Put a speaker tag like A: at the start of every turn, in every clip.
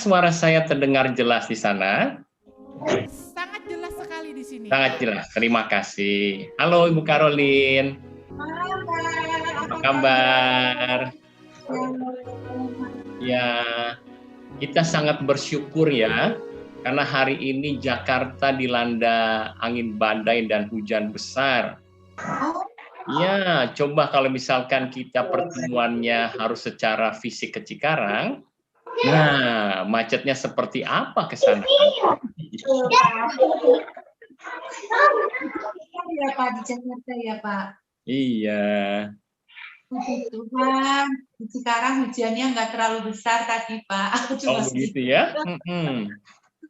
A: suara saya terdengar jelas di sana?
B: Sangat jelas sekali di sini.
A: Sangat jelas, terima kasih. Halo Ibu Caroline. Apa kabar? Ya, kita sangat bersyukur ya, karena hari ini Jakarta dilanda angin badai dan hujan besar. Ya, coba kalau misalkan kita pertemuannya harus secara fisik ke Cikarang, nah macetnya seperti apa ke sana?
C: Ya Pak, di Jakarta ya Pak.
A: Iya.
C: Puji Tuhan, sekarang hujannya nggak terlalu besar tadi Pak.
A: Oh begitu ya?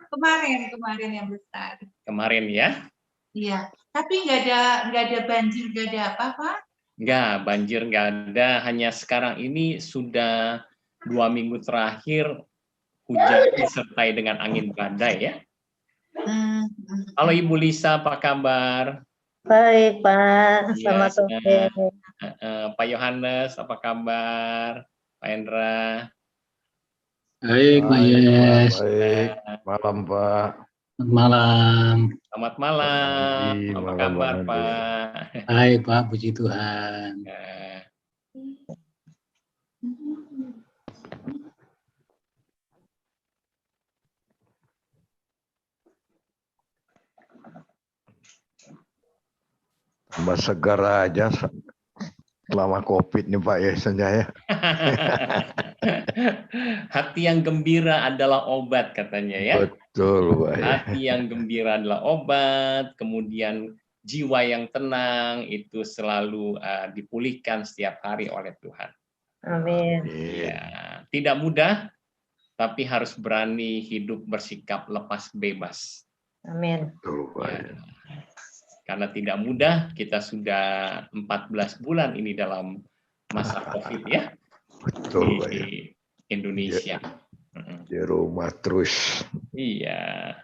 C: Kemarin yang besar.
A: Kemarin ya?
C: Iya, tapi nggak ada banjir, nggak ada apa Pak?
A: Nggak, banjir nggak ada. Hanya sekarang ini sudah 2 minggu terakhir hujan disertai dengan angin badai ya. Halo Ibu Lisa, apa kabar?
D: Baik Pak, selamat sore.
A: Pak Yohanes, apa kabar? Pak Hendra.
E: Baik, Pak Yes.
F: Baik, malam Pak.
E: Selamat malam.
A: Selamat malam. Apa kabar Pak?
E: Baik Pak, puji Tuhan.
F: Tambah segar aja selama COVID nih Pak Yesnya ya.
A: Hati yang gembira adalah obat katanya ya.
F: Betul Pak.
A: Hati yang gembira adalah obat, kemudian jiwa yang tenang itu selalu dipulihkan setiap hari oleh Tuhan.
D: Amin.
A: Ya, tidak mudah, tapi harus berani hidup bersikap lepas bebas.
D: Amin.
F: Betul Pak.
A: Ya. Karena tidak mudah, kita sudah 14 bulan ini dalam masa COVID ya.
F: Betul Pak.
A: Di Indonesia.
F: Di rumah terus.
A: Iya.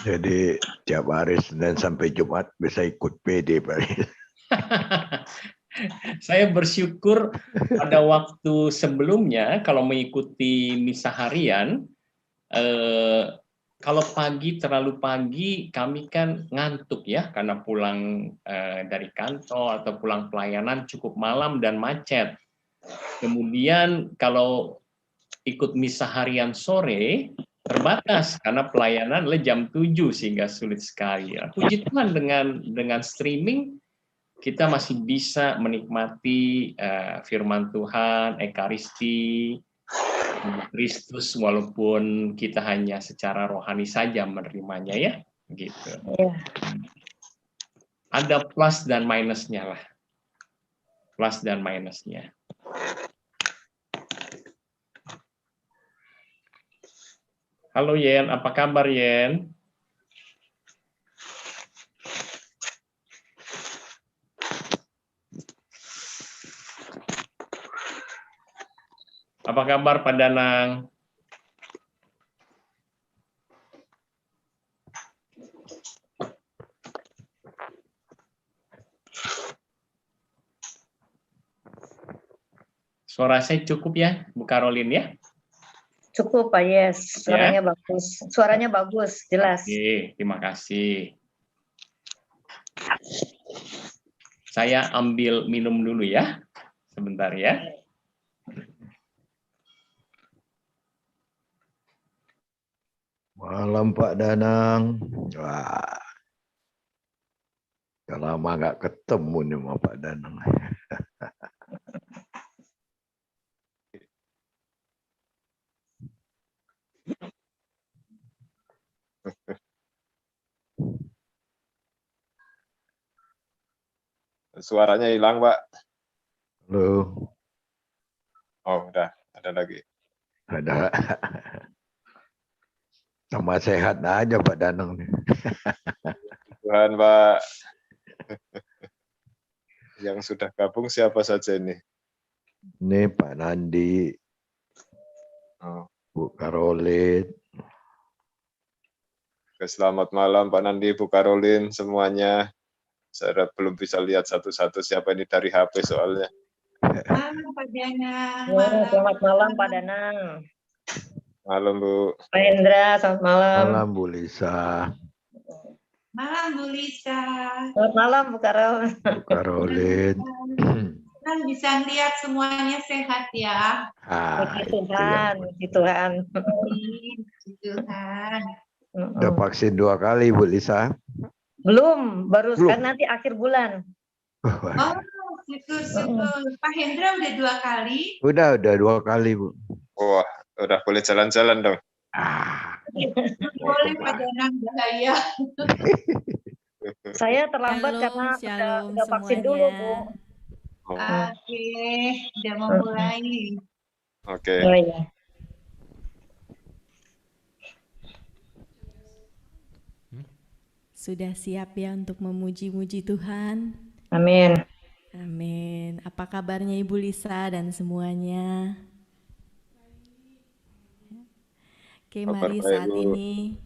F: Jadi tiap hari Senin sampai Jumat bisa ikut PD Pak.
A: Saya bersyukur pada waktu sebelumnya kalau mengikuti misa harian, kalau pagi terlalu pagi kami kan ngantuk ya karena pulang dari kantor atau pulang pelayanan cukup malam dan macet. Kemudian kalau ikut misa harian sore terbatas karena pelayanan jam 7 sehingga sulit sekali. Puji Tuhan dengan streaming kita masih bisa menikmati firman Tuhan, Ekaristi, Kristus walaupun kita hanya secara rohani saja menerimanya ya, gitu.
D: Yeah.
A: Ada plus dan minusnya lah, plus dan minusnya. Halo Yen, apa kabar Yen? Apa kabar Pak Danang? Suara saya cukup ya, Bu Caroline ya?
D: Cukup Pak Yes, suaranya bagus. Suaranya bagus, jelas.
A: Oke, terima kasih. Saya ambil minum dulu ya, sebentar ya.
F: Malam Pak Danang. Wah, udah lama nggak ketemu nih sama Pak Danang.
G: Suaranya hilang, Pak.
F: Halo.
G: Oh, udah ada lagi.
F: Ada. Sama sehat aja Pak Danang nih.
G: Tuhan, Pak. Yang sudah gabung siapa saja ini?
F: Ini Pak Nandi, Bu Caroline,
G: Oke, selamat malam Pak Nandi, Bu Karolin, semuanya. Saya belum bisa lihat satu-satu siapa ini dari HP soalnya.
C: Malam Pak Danang.
D: Selamat malam Pak Danang.
G: Malam Bu.
D: Pak Hendra, selamat malam.
F: Malam Bu Lisa,
C: Malam Bu Lisa.
D: Selamat malam Bu Karol.
F: Bu Karolin.
C: Kan bisa lihat semuanya sehat ya.
D: Puji
F: Itu
D: Tuhan,
F: yang
D: puji Tuhan.
C: Amin. Puji Tuhan.
F: udah vaksin 2 kali Bu Lisa.
D: Belum, baru
F: Belum.
D: sekarang nanti akhir bulan.
C: Oh, syukur. Pak Hendra udah 2 kali.
F: Udah 2 kali Bu.
G: Wah, udah boleh jalan-jalan dong.
C: Boleh Pak Danang, bahaya.
D: Saya terlambat
B: Shalom,
D: karena
B: shalom
D: udah vaksin
B: semuanya.
D: dulu Bu.
G: Oh,
C: Oke, udah mau mulai.
G: Oke.
D: Oh, iya.
B: Sudah siap ya untuk memuji-muji Tuhan?
D: Amin.
B: Amin. Apa kabarnya Ibu Lisa dan semuanya? Oke,
G: Kabar
B: mari
G: baik,
B: saat
G: Bu.
B: ini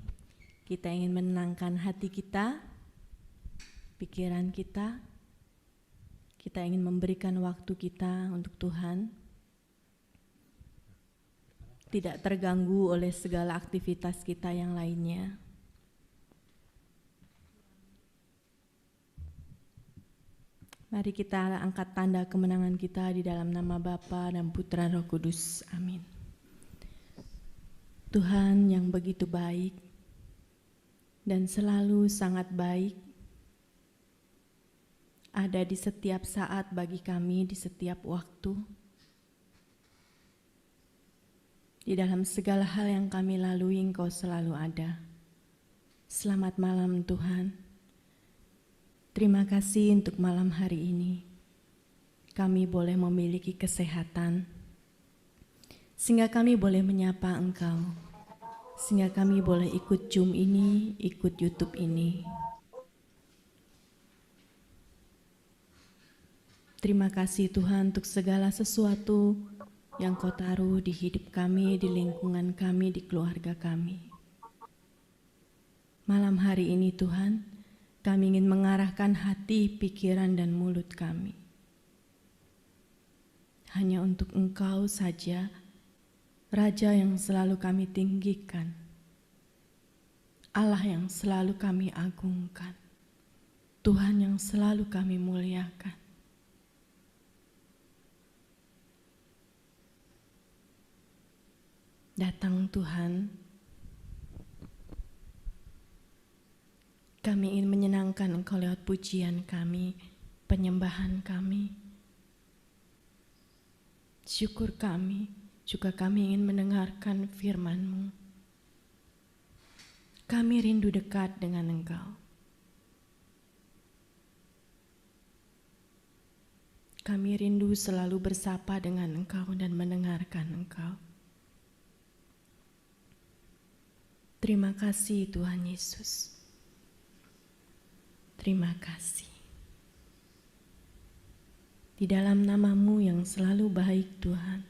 B: kita ingin menenangkan hati kita, pikiran kita. Kita ingin memberikan waktu kita untuk Tuhan. Tidak terganggu oleh segala aktivitas kita yang lainnya. Mari kita angkat tanda kemenangan kita di dalam nama Bapa dan Putra Roh Kudus. Amin. Tuhan yang begitu baik dan selalu sangat baik, ada di setiap saat bagi kami, di setiap waktu. Di dalam segala hal yang kami lalui, Engkau selalu ada. Selamat malam Tuhan. Terima kasih untuk malam hari ini. Kami boleh memiliki kesehatan, sehingga kami boleh menyapa Engkau, sehingga kami boleh ikut Zoom ini, ikut YouTube ini. Terima kasih Tuhan untuk segala sesuatu yang Kau taruh di hidup kami, di lingkungan kami, di keluarga kami. Malam hari ini Tuhan, kami ingin mengarahkan hati, pikiran, dan mulut kami hanya untuk Engkau saja, Raja yang selalu kami tinggikan, Allah yang selalu kami agungkan, Tuhan yang selalu kami muliakan. Datang Tuhan, kami ingin menyenangkan Engkau lewat pujian kami, penyembahan kami, syukur kami, juga kami ingin mendengarkan firman-Mu. Kami rindu dekat dengan Engkau. Kami rindu selalu bersapa dengan Engkau dan mendengarkan Engkau. Terima kasih Tuhan Yesus. Terima kasih. Di dalam nama-Mu yang selalu baik Tuhan,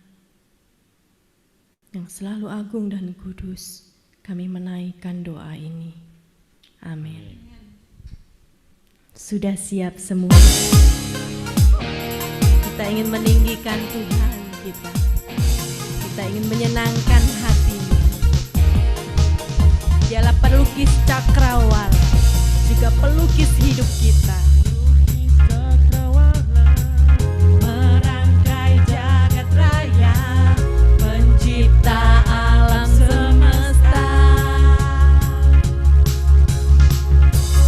B: yang selalu agung dan kudus, kami menaikkan doa ini. Amin. Sudah siap semua? Kita ingin meninggikan Tuhan kita. Kita ingin menyenangkan hati-Nya. Dialah pelukis cakrawala, juga pelukis hidup kita. Merangkai jagat raya, pencipta alam semesta,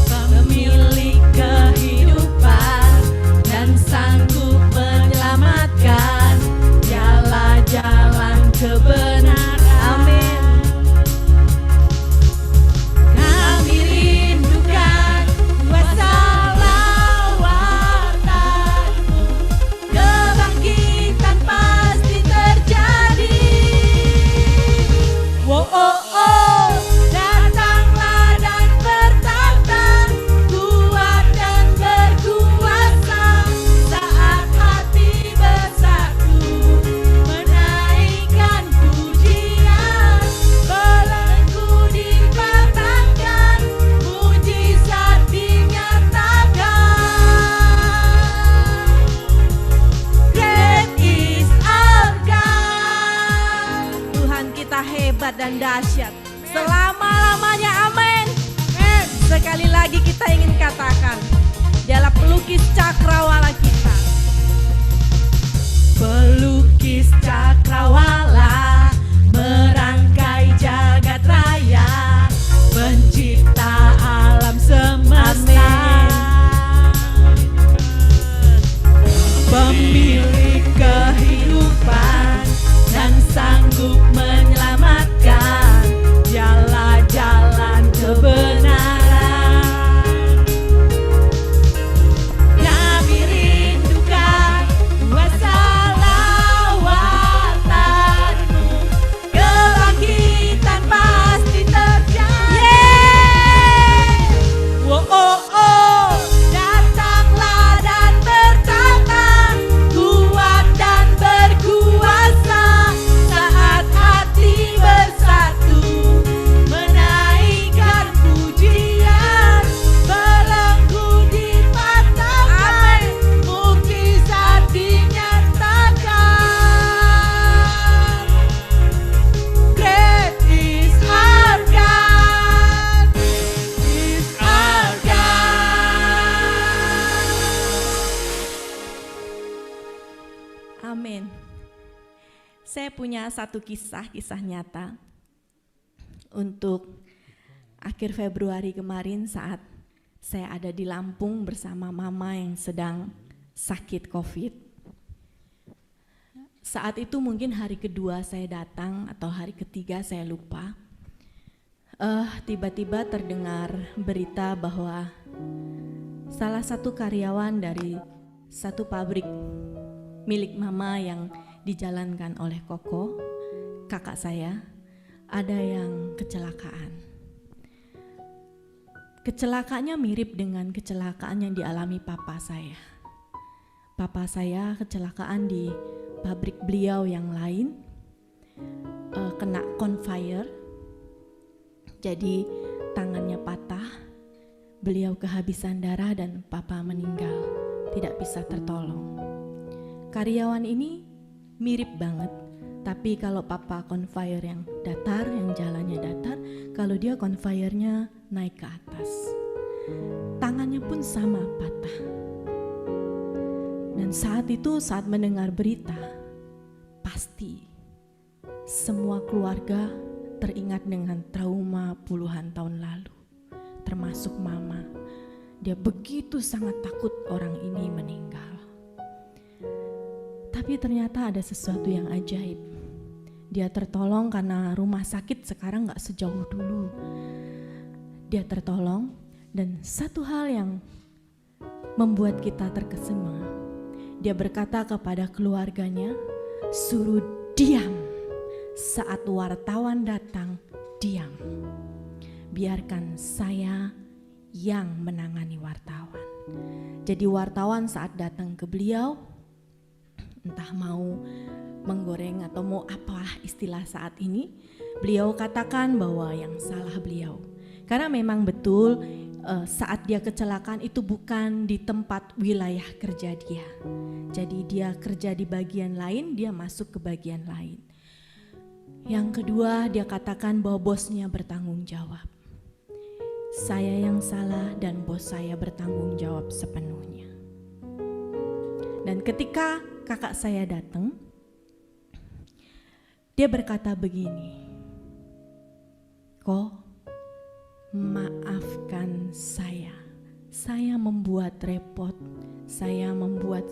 B: pemilik kehidupan dan sanggup menyelamatkan. Dialah jalan kebenaran. Amin. Kami rindukan kuasa
H: dahsyat. Selama-lamanya, amin. Sekali lagi kita ingin katakan, dialah pelukis cakrawala kita. Pelukis cakrawala merangkai jagat raya, pencipta alam semesta, pemilik kehidupan dan sanggup menyelamatkan, jalan-jalan kebenaran. Kami rindukan kuasa lawatanmu, kebangkitan pasti terjadi. Oh, oh, oh, datanglah dan bertata, kuat dan berkuasa, saat hati bersatu, menaikkan pujian, belenggu dipatahkan, mukjizat dinyatakan. Great is our God, is our God. Amin. Saya punya satu kisah nyata untuk akhir Februari kemarin saat saya ada di Lampung bersama mama yang sedang sakit COVID. Saat itu mungkin hari kedua saya datang atau hari ketiga saya lupa. Tiba-tiba terdengar berita bahwa salah satu karyawan dari satu pabrik milik mama yang dijalankan oleh Koko, kakak saya, ada yang kecelakaan. Kecelakaannya mirip dengan kecelakaan yang dialami papa saya. Papa saya kecelakaan di pabrik beliau yang lain, kena conveyor, jadi tangannya patah, beliau kehabisan darah dan papa meninggal, tidak bisa tertolong. Karyawan ini mirip banget, tapi kalau papa conveyor yang datar, yang jalannya datar, kalau dia conveyornya naik ke atas. Tangannya pun sama patah. Dan saat itu, saat mendengar berita, pasti semua keluarga teringat dengan trauma puluhan tahun lalu, termasuk mama. Dia begitu sangat takut orang ini meninggal. Tapi ternyata ada sesuatu yang ajaib. Dia tertolong karena rumah sakit sekarang gak sejauh dulu. Dia tertolong, dan satu hal yang membuat kita terkesima, dia berkata kepada keluarganya, suruh diam saat wartawan datang, diam. Biarkan saya yang menangani wartawan. Jadi wartawan saat datang ke beliau, entah mau menggoreng atau mau apa istilah saat ini, beliau katakan bahwa yang salah beliau. Karena memang betul saat dia kecelakaan itu bukan di tempat wilayah kerja dia. Jadi dia kerja di bagian lain, dia masuk ke bagian lain. Yang kedua, dia katakan bahwa bosnya bertanggung jawab. Saya yang salah dan bos saya bertanggung jawab sepenuhnya. Dan ketika kakak saya datang, dia berkata begini, "Kok maafkan saya membuat repot, saya membuat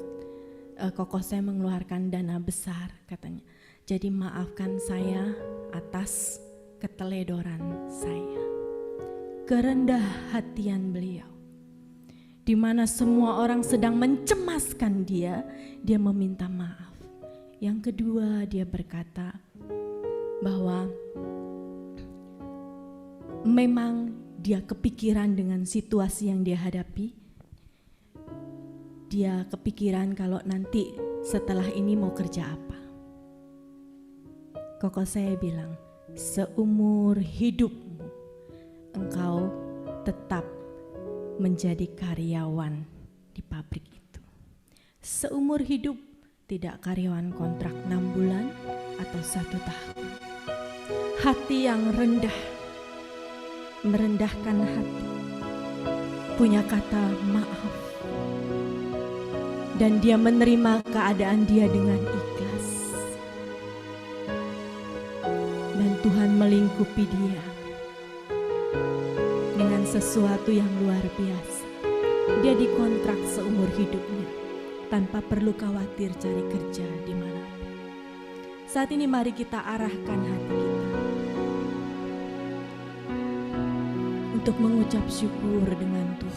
H: Koko saya mengeluarkan dana besar," katanya. "Jadi maafkan saya atas keteledoran saya." Kerendah hatian beliau, di mana semua orang sedang mencemaskan dia meminta maaf. Yang kedua, dia berkata bahwa memang dia kepikiran dengan situasi yang dia hadapi. Dia kepikiran kalau nanti setelah ini mau kerja apa. Koko saya bilang, seumur hidupmu engkau tetap menjadi karyawan di pabrik itu. Seumur hidup, tidak karyawan kontrak 6 bulan atau 1 tahun. hati yang rendah, merendahkan hati, punya kata maaf, dan dia menerima keadaan dia dengan ikhlas. Dan Tuhan melingkupi dia dengan sesuatu yang luar biasa. Dia dikontrak seumur hidupnya tanpa perlu khawatir cari kerja di mana. Saat ini mari kita arahkan hati kita untuk mengucap syukur dengan Tuhan.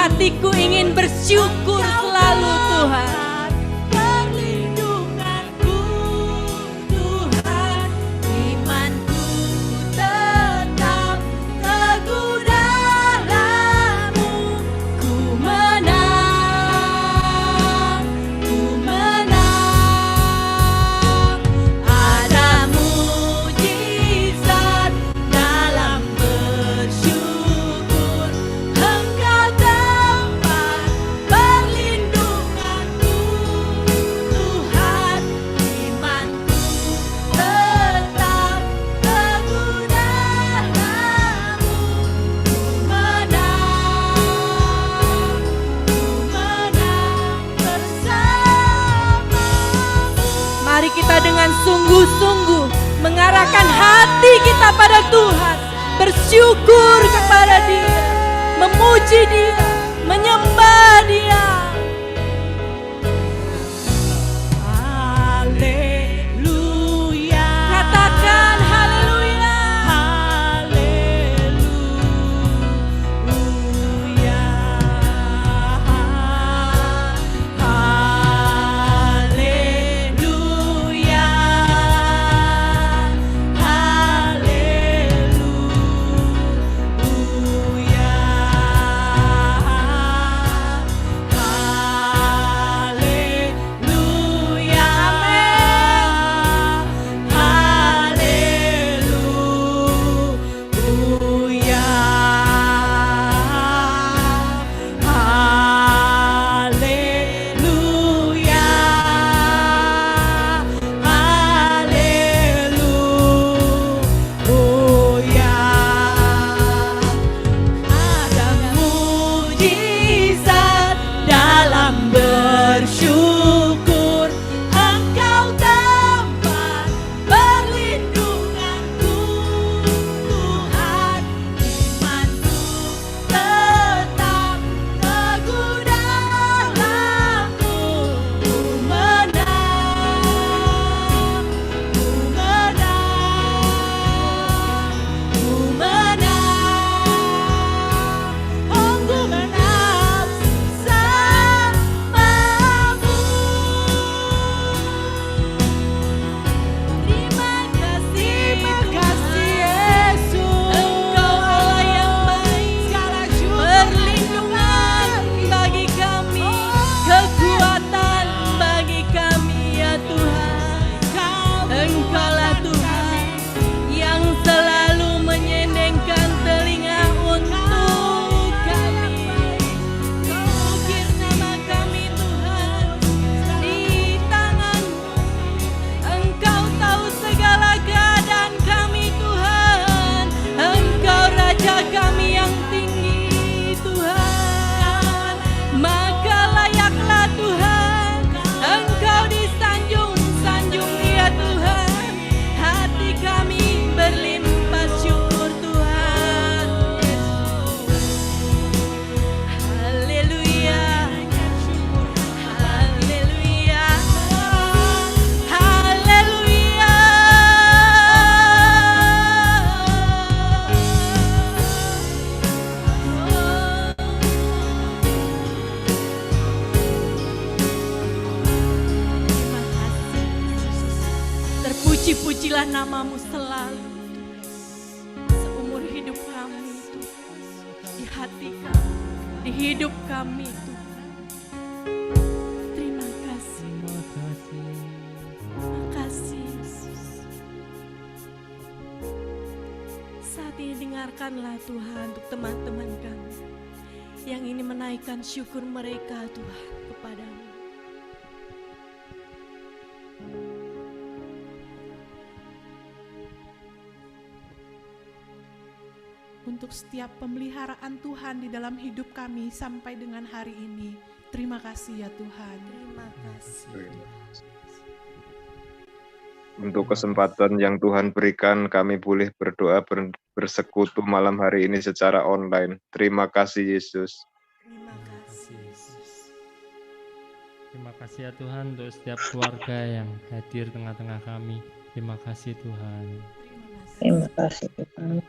I: Hatiku ingin bersyukur selalu Tuhan.
J: Perlindunganku Tuhan, imanku tetap teguh dalam-Mu. Ku menang, ku menang. Ada mujizat dalam bersyukur. Engkau perlindunganku Tuhan, imanku tetap teguh dalam-Mu. Ku menang bersama-Mu.
I: Mari kita dengan sungguh-sungguh mengarahkan hati kita pada Tuhan, bersyukur kepada Dia, memuji Dia, menyembah Dia.
J: Haleluya.
I: Katakan haleluya.
J: Haleluya. Haleluya. Haleluya.
I: bersamamu selalu, seumur hidup kami Tuhan, di hati kami, di hidup kami Tuhan. Terima kasih, terima kasih Yesus. Saat ini dengarkanlah Tuhan untuk teman-teman kami yang ini menaikkan syukur mereka Tuhan kepadamu.
K: Untuk setiap pemeliharaan Tuhan di dalam hidup kami sampai dengan hari ini. Terima kasih ya Tuhan.
I: Terima kasih.
G: Untuk kesempatan yang Tuhan berikan, kami boleh berdoa bersekutu malam hari ini secara online. Terima kasih Yesus.
I: Terima kasih Yesus.
L: Terima kasih ya Tuhan untuk setiap keluarga yang hadir tengah-tengah kami. Terima kasih Tuhan.
D: Terima kasih Tuhan.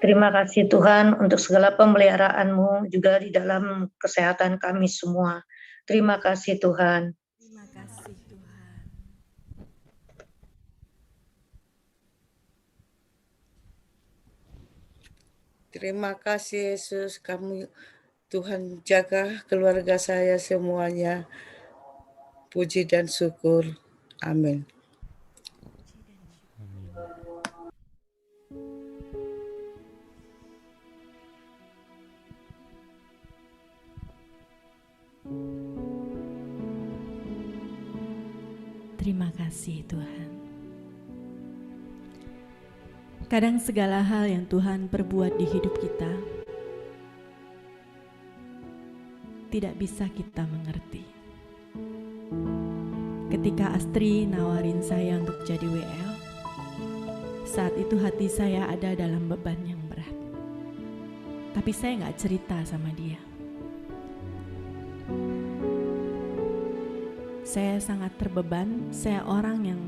D: Terima kasih Tuhan untuk segala pemeliharaan-Mu juga di dalam kesehatan kami semua. Terima kasih Tuhan.
I: Terima kasih Tuhan.
M: Terima kasih Yesus, kamu Tuhan jaga keluarga saya semuanya. Puji dan syukur. Amin.
B: Terima kasih Tuhan. Kadang segala hal yang Tuhan perbuat di hidup kita tidak bisa kita mengerti. Ketika Astri nawarin saya untuk jadi WL, saat itu hati saya ada dalam beban yang berat. Tapi saya nggak cerita sama dia. Saya sangat terbeban, saya orang yang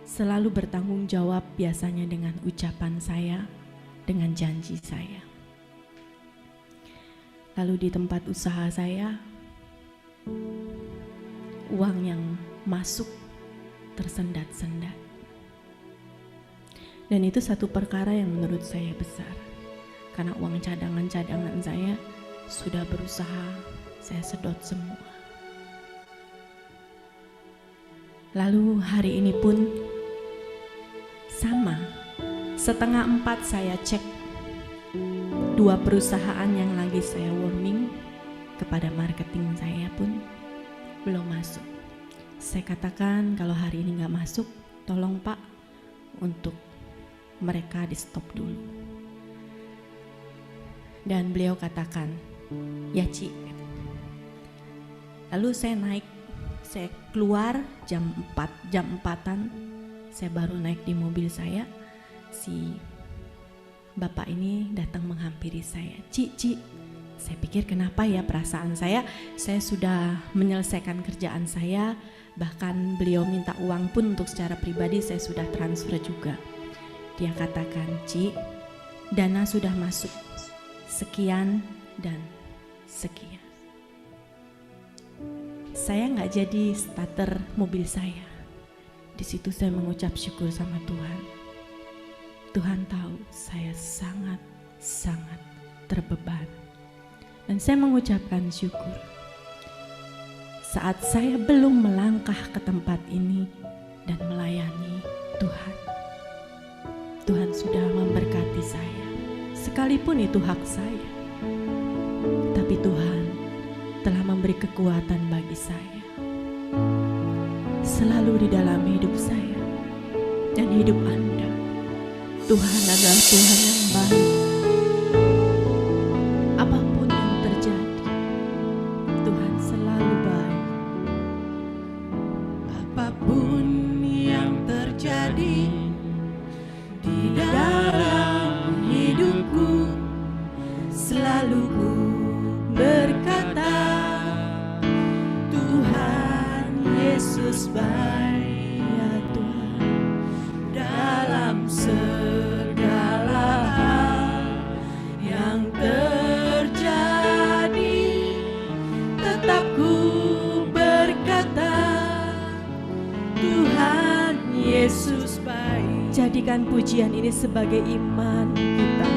B: selalu bertanggung jawab biasanya dengan ucapan saya, dengan janji saya. Lalu di tempat usaha saya, uang yang masuk tersendat-sendat. Dan itu satu perkara yang menurut saya besar. Karena uang cadangan-cadangan saya sudah berusaha saya sedot semua. Lalu hari ini pun sama, 3:30 saya cek 2 perusahaan yang lagi saya warming kepada marketing saya pun belum masuk. Saya katakan kalau hari ini gak masuk, tolong Pak untuk mereka di stop dulu. Dan beliau katakan, ya Ci. Lalu saya keluar jam 4-an, saya baru naik di mobil saya, si bapak ini datang menghampiri saya. Ci, saya pikir kenapa ya perasaan saya sudah menyelesaikan kerjaan saya, bahkan beliau minta uang pun untuk secara pribadi saya sudah transfer juga. Dia katakan, Ci, dana sudah masuk, sekian dan sekian. Saya nggak jadi starter mobil saya. Di situ saya mengucap syukur sama Tuhan. Tuhan tahu saya sangat terbeban. Dan saya mengucapkan syukur. Saat saya belum melangkah ke tempat ini dan melayani Tuhan, Tuhan sudah memberkati saya. Sekalipun itu hak saya, tapi Tuhan telah memberi kekuatan bagi saya. Selalu di dalam hidup saya dan hidup Anda, Tuhan adalah Tuhan yang baik. Apapun yang terjadi, Tuhan selalu baik.
J: Apapun yang terjadi di dalam hidupku, selalu ku berkata, Tuhan Yesus baik, ya Tuhan, dalam segala hal.
I: jadikan pujian ini sebagai iman kita.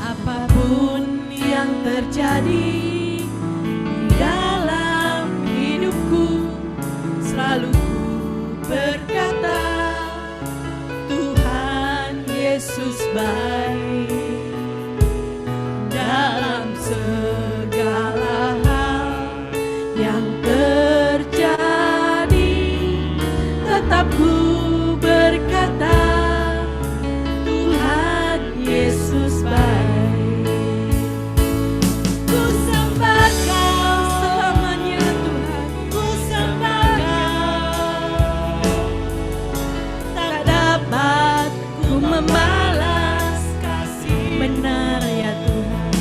J: Apapun yang terjadi di dalam hidupku, selalu ku berkata, Tuhan Yesus baik. Dalam segala hal yang terjadi, tetap ku berkata, Tuhan Yesus baik. Ku sembah Kau selamanya Tuhan, ku sembah Kau. Tak dapat ku membalas kasih benar ya Tuhan.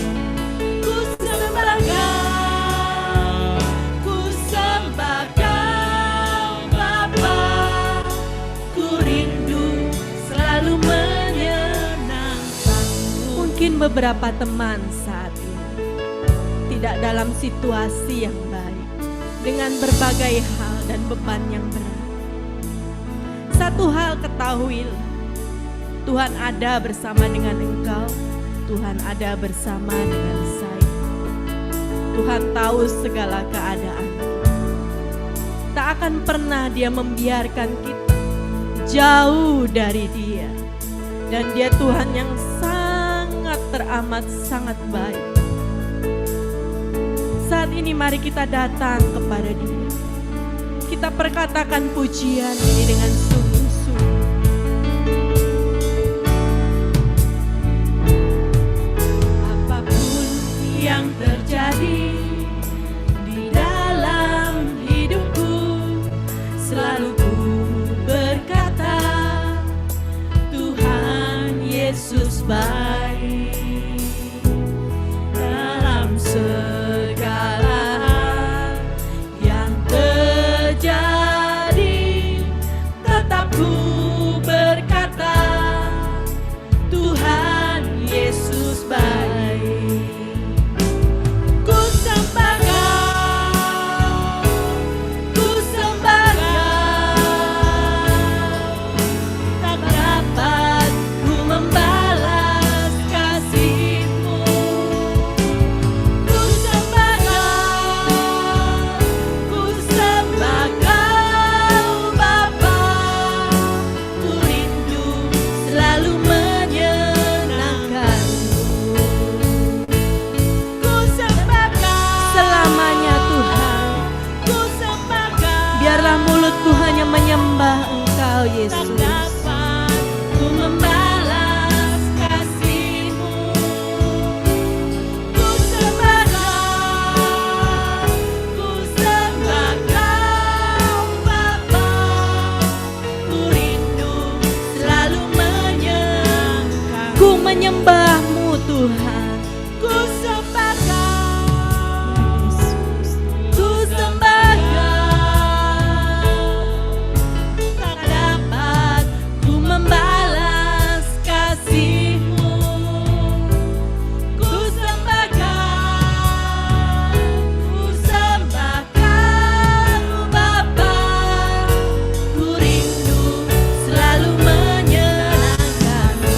J: Ku sembah Kau, ku sembah Kau Bapa. Ku rindu selalu menyenangkan-Mu.
I: Mungkin beberapa teman saat ini tidak dalam situasi yang baik, dengan berbagai hal dan beban yang berat. Satu hal ketahuilah, Tuhan ada bersama dengan engkau, Tuhan ada bersama dengan saya. Tuhan tahu segala keadaan kita. Tak akan pernah Dia membiarkan kita jauh dari Dia. Dan Dia Tuhan yang sangat teramat sangat baik. Saat ini mari kita datang kepada Dia. Kita perkatakan pujian ini dengan sungguh-sungguh.
J: Apapun yang terjadi di dalam hidupku, selalu ku berkata, Tuhan Yesus baik. Dalam segala hal yang terjadi, tetap ku berkata, Tuhan Yesus baik. Ku sembah Kau, ku sembah Kau. Tak dapat ku membalas kasih-Mu. Ku sembah Kau, ku sembah Kau Bapa. Ku rindu selalu menyenangkan-Mu. Ku sembah Kau
I: Selamanya Tuhan,
J: ku sembah Kau.
I: biarlah mulutku hanya menyembah Engkau Yesus.
J: Tak dapat ku membalas kasih-Mu. Ku sembah Kau, ku sembah Kau Bapa. Ku rindu selalu menyenangkan.
I: Ku menyembah-Mu Tuhan.
J: Ku sembah Kau, ku sembah Kau. Tak dapat ku membalas kasih-Mu. Ku sembah Kau, ku sembah Kau Bapa. Ku rindu selalu menyenangkan-Mu.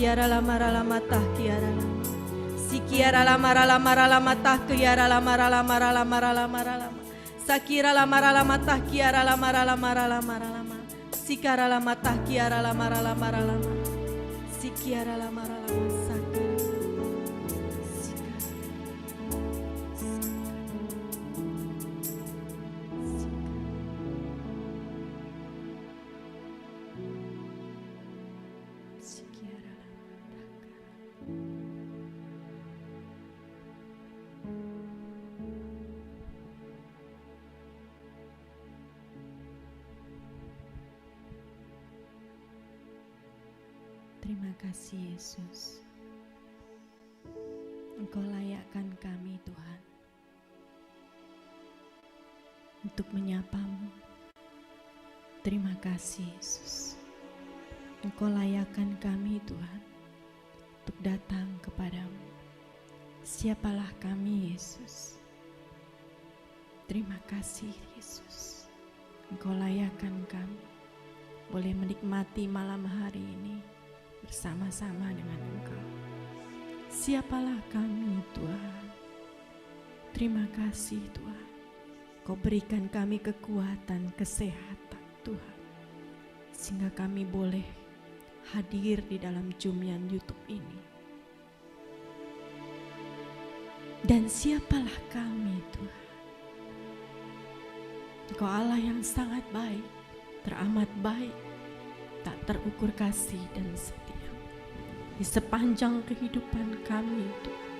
I: Sikiara lama ralama tah kiara lama. Sikiara lama ralama ralama tah kiara lama ralama ralama ralama ralama. Sakira lama ralama tah kiara lama ralama ralama ralama. Sikara lama tah kiara lama ralama ralama. Sikiara lama ralama sakara.
B: Terima kasih Yesus. Engkau layakkan kami Tuhan untuk menyapamu. Terima kasih Yesus. Engkau layakkan kami Tuhan untuk datang kepadamu. Siapalah kami Yesus. Terima kasih Yesus. Engkau layakkan kami boleh menikmati malam hari ini bersama-sama dengan Engkau. Siapalah kami Tuhan. Terima kasih Tuhan. Kau berikan kami kekuatan, kesehatan Tuhan. Sehingga kami boleh hadir di dalam Jumian YouTube ini. Dan siapalah kami Tuhan. Engkau Allah yang sangat baik, teramat baik, tak terukur kasih dan setia di sepanjang kehidupan kami Tuhan.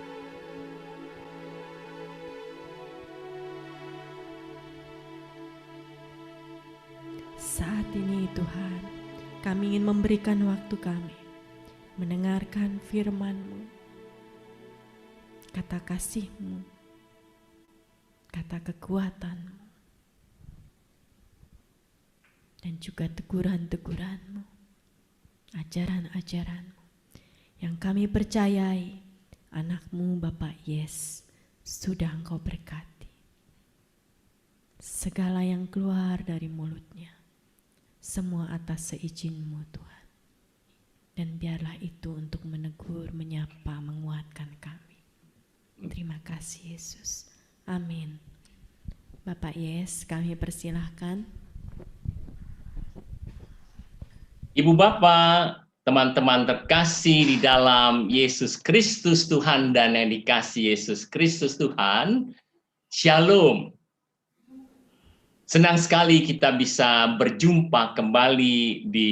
B: Saat ini Tuhan, kami ingin memberikan waktu kami mendengarkan firman-Mu, kata kasih-Mu, kata kekuatan-Mu, dan juga teguran-teguran-Mu, ajaran-ajaran-Mu yang kami percayai anak-Mu Bapak Yes sudah Engkau berkati. Segala yang keluar dari mulutnya, semua atas seizin-Mu Tuhan. Dan biarlah itu untuk menegur, menyapa, menguatkan kami. Terima kasih Yesus. Amin. Bapak Yes, kami persilahkan.
A: Ibu Bapak, teman-teman terkasih di dalam Yesus Kristus Tuhan dan yang dikasih Yesus Kristus Tuhan, Shalom. Senang sekali kita bisa berjumpa kembali di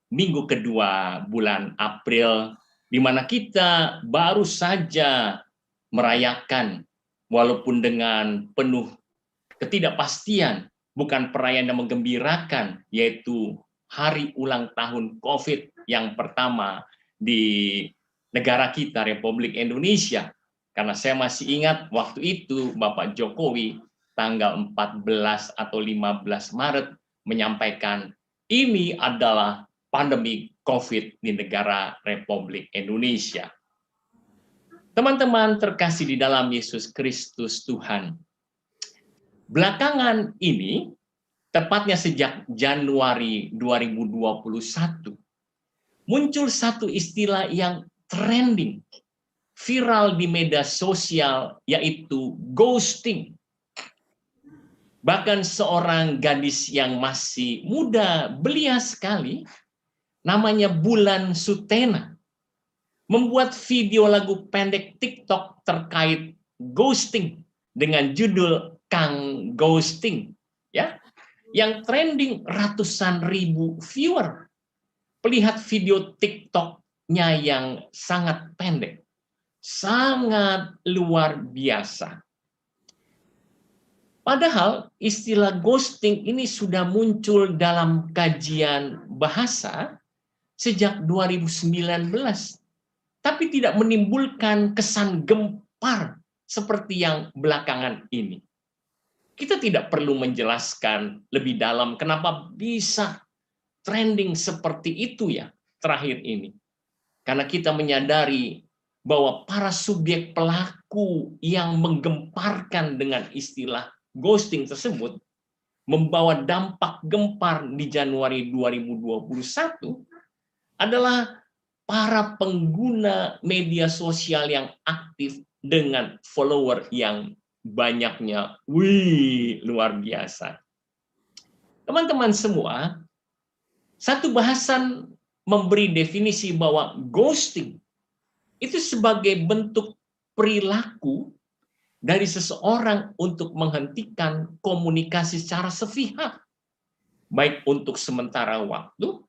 A: minggu kedua bulan April, di mana kita baru saja merayakan, walaupun dengan penuh ketidakpastian, bukan perayaan yang menggembirakan, yaitu hari ulang tahun COVID yang pertama di negara kita, Republik Indonesia. Karena saya masih ingat waktu itu Bapak Jokowi tanggal 14 atau 15 Maret menyampaikan ini adalah pandemi COVID di negara Republik Indonesia. Teman-teman terkasih di dalam Yesus Kristus Tuhan, belakangan ini, tepatnya sejak Januari 2021, muncul satu istilah yang trending, viral di media sosial, yaitu ghosting. Bahkan seorang gadis yang masih muda, belia sekali, namanya Bulan Sutena, membuat video lagu pendek TikTok terkait ghosting dengan judul Kang Ghosting, ya, yang trending ratusan ribu viewer. Lihat video TikTok-nya yang sangat pendek, sangat luar biasa. Padahal istilah ghosting ini sudah muncul dalam kajian bahasa sejak 2019, tapi tidak menimbulkan kesan gempar seperti yang belakangan ini. Kita tidak perlu menjelaskan lebih dalam kenapa bisa trending seperti itu ya terakhir ini. Karena kita menyadari bahwa para subjek pelaku yang menggemparkan dengan istilah ghosting tersebut membawa dampak gempar di Januari 2021 adalah para pengguna media sosial yang aktif dengan follower yang banyaknya. Wih, luar biasa. Teman-teman semua, satu bahasan memberi definisi bahwa ghosting itu sebagai bentuk perilaku dari seseorang untuk menghentikan komunikasi secara sepihak, baik untuk sementara waktu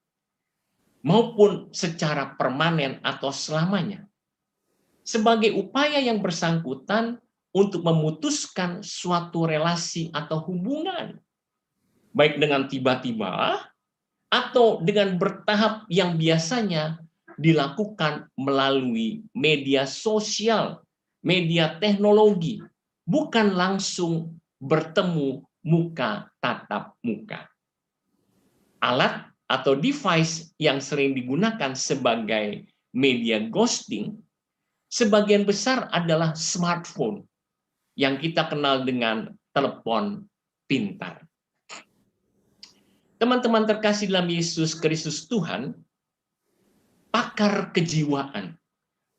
A: maupun secara permanen atau selamanya, sebagai upaya yang bersangkutan untuk memutuskan suatu relasi atau hubungan, baik dengan tiba-tiba atau dengan bertahap yang biasanya dilakukan melalui media sosial, media teknologi, bukan langsung bertemu muka tatap muka. Alat atau device yang sering digunakan sebagai media ghosting sebagian besar adalah smartphone yang kita kenal dengan telepon pintar. Teman-teman terkasih dalam Yesus Kristus Tuhan, pakar kejiwaan,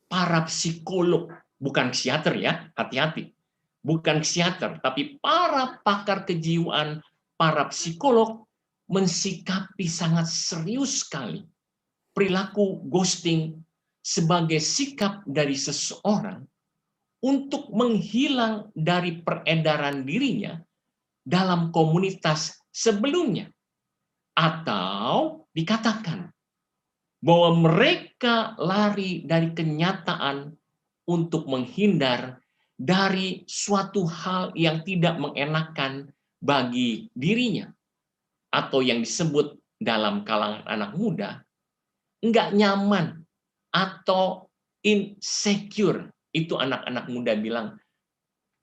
A: para psikolog, bukan psikiater ya, hati-hati, bukan psikiater, tapi para pakar kejiwaan, para psikolog mensikapi sangat serius sekali perilaku ghosting sebagai sikap dari seseorang untuk menghilang dari peredaran dirinya dalam komunitas sebelumnya, atau dikatakan bahwa mereka lari dari kenyataan untuk menghindar dari suatu hal yang tidak mengenakan bagi dirinya, atau yang disebut dalam kalangan anak muda enggak nyaman atau insecure. Itu anak-anak muda bilang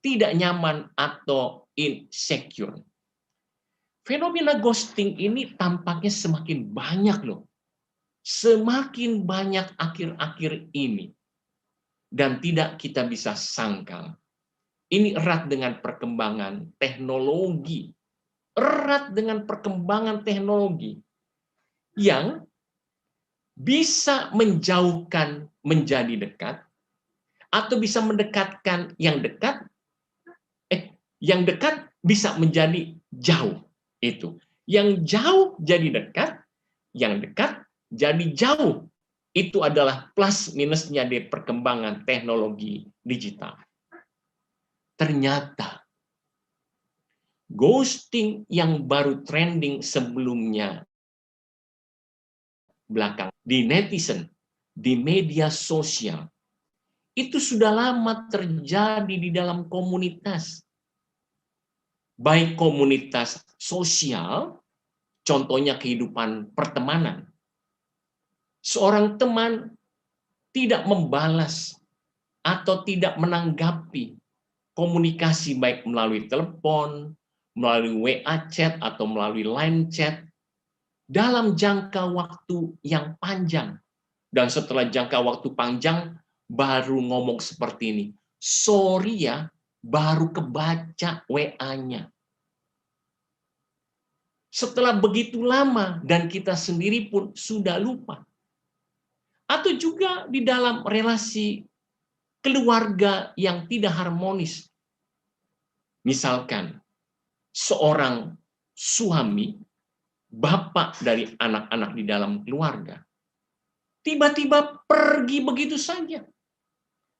A: tidak nyaman atau insecure. Fenomena ghosting ini tampaknya semakin banyak loh. Semakin banyak akhir-akhir ini. Dan tidak kita bisa sangkal. Ini erat dengan perkembangan teknologi. Erat dengan perkembangan teknologi yang bisa menjauhkan menjadi dekat, atau bisa mendekatkan yang dekat, yang dekat bisa menjadi jauh. Itu yang jauh jadi dekat, yang dekat jadi jauh. Itu adalah plus minusnya dari perkembangan teknologi digital. Ternyata ghosting yang baru trending sebelumnya belakang di netizen, di media sosial, itu sudah lama terjadi di dalam komunitas. Baik komunitas sosial, contohnya kehidupan pertemanan. Seorang teman tidak membalas atau tidak menanggapi komunikasi baik melalui telepon, melalui WA chat atau melalui line chat dalam jangka waktu yang panjang. Dan setelah jangka waktu panjang baru ngomong seperti ini, sorry ya, baru kebaca WA-nya. Setelah begitu lama dan kita sendiri pun sudah lupa. Atau juga di dalam relasi keluarga yang tidak harmonis. Misalkan seorang suami, bapak dari anak-anak di dalam keluarga, tiba-tiba pergi begitu saja.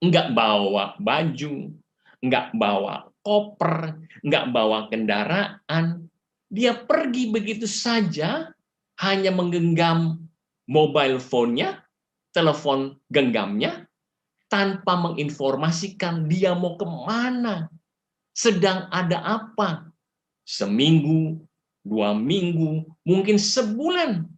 A: Enggak bawa baju, enggak bawa koper, enggak bawa kendaraan. Dia pergi begitu saja, hanya menggenggam mobile phone-nya, telepon genggamnya, tanpa menginformasikan dia mau kemana, sedang ada apa. Seminggu, 2 minggu, mungkin sebulan.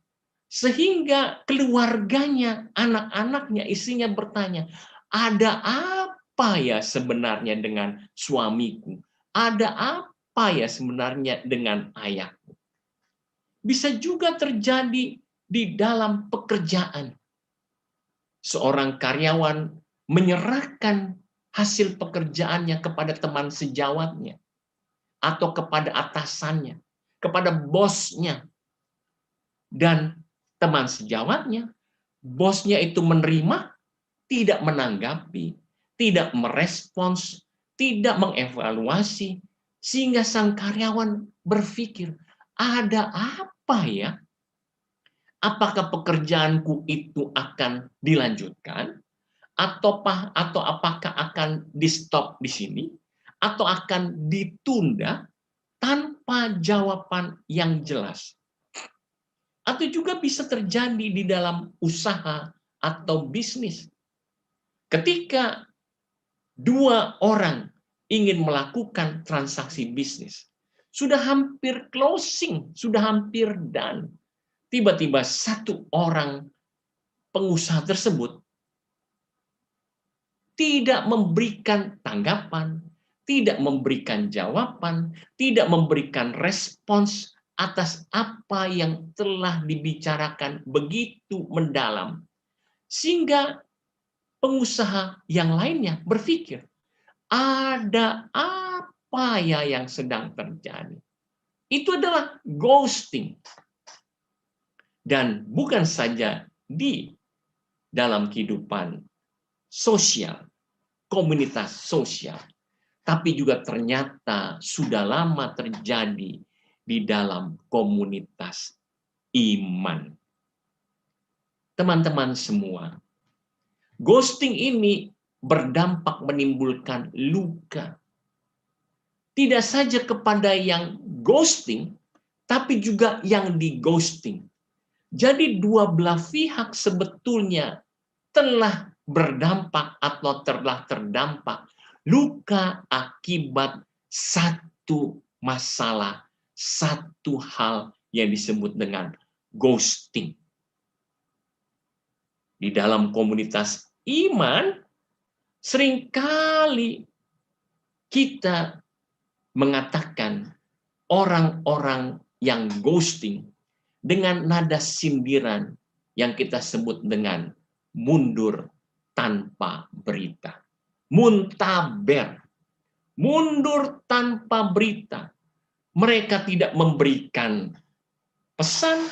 A: Sehingga keluarganya, anak-anaknya, istrinya bertanya, ada apa ya sebenarnya dengan suamiku? Ada apa ya sebenarnya dengan ayahku? Bisa juga terjadi di dalam pekerjaan. Seorang karyawan menyerahkan hasil pekerjaannya kepada teman sejawatnya, atau kepada atasannya, kepada bosnya. Dan teman sejawatnya bosnya itu menerima, tidak menanggapi, tidak merespons, tidak mengevaluasi, sehingga sang karyawan berpikir, ada apa ya? Apakah pekerjaanku itu akan dilanjutkan? Atau apakah akan di-stop di sini? Atau akan ditunda tanpa jawaban yang jelas? Atau juga bisa terjadi di dalam usaha atau bisnis. Ketika dua orang ingin melakukan transaksi bisnis, sudah hampir closing, sudah hampir done. Tiba-tiba satu orang pengusaha tersebut tidak memberikan tanggapan, tidak memberikan jawaban, tidak memberikan respons atas apa yang telah dibicarakan begitu mendalam. Sehingga pengusaha yang lainnya berpikir, ada apa ya yang sedang terjadi? Itu adalah ghosting. Dan bukan saja di dalam kehidupan sosial, komunitas sosial, tapi juga ternyata sudah lama terjadi di dalam komunitas iman. Teman-teman semua, ghosting ini berdampak menimbulkan luka. Tidak saja kepada yang ghosting, tapi juga yang di-ghosting. Jadi dua belah pihak sebetulnya telah berdampak atau telah terdampak luka akibat satu masalah, satu hal yang disebut dengan ghosting. Di dalam komunitas iman, seringkali kita mengatakan orang-orang yang ghosting dengan nada sindiran yang kita sebut dengan mundur tanpa berita. Muntaber. Mundur tanpa berita. Mereka tidak memberikan pesan,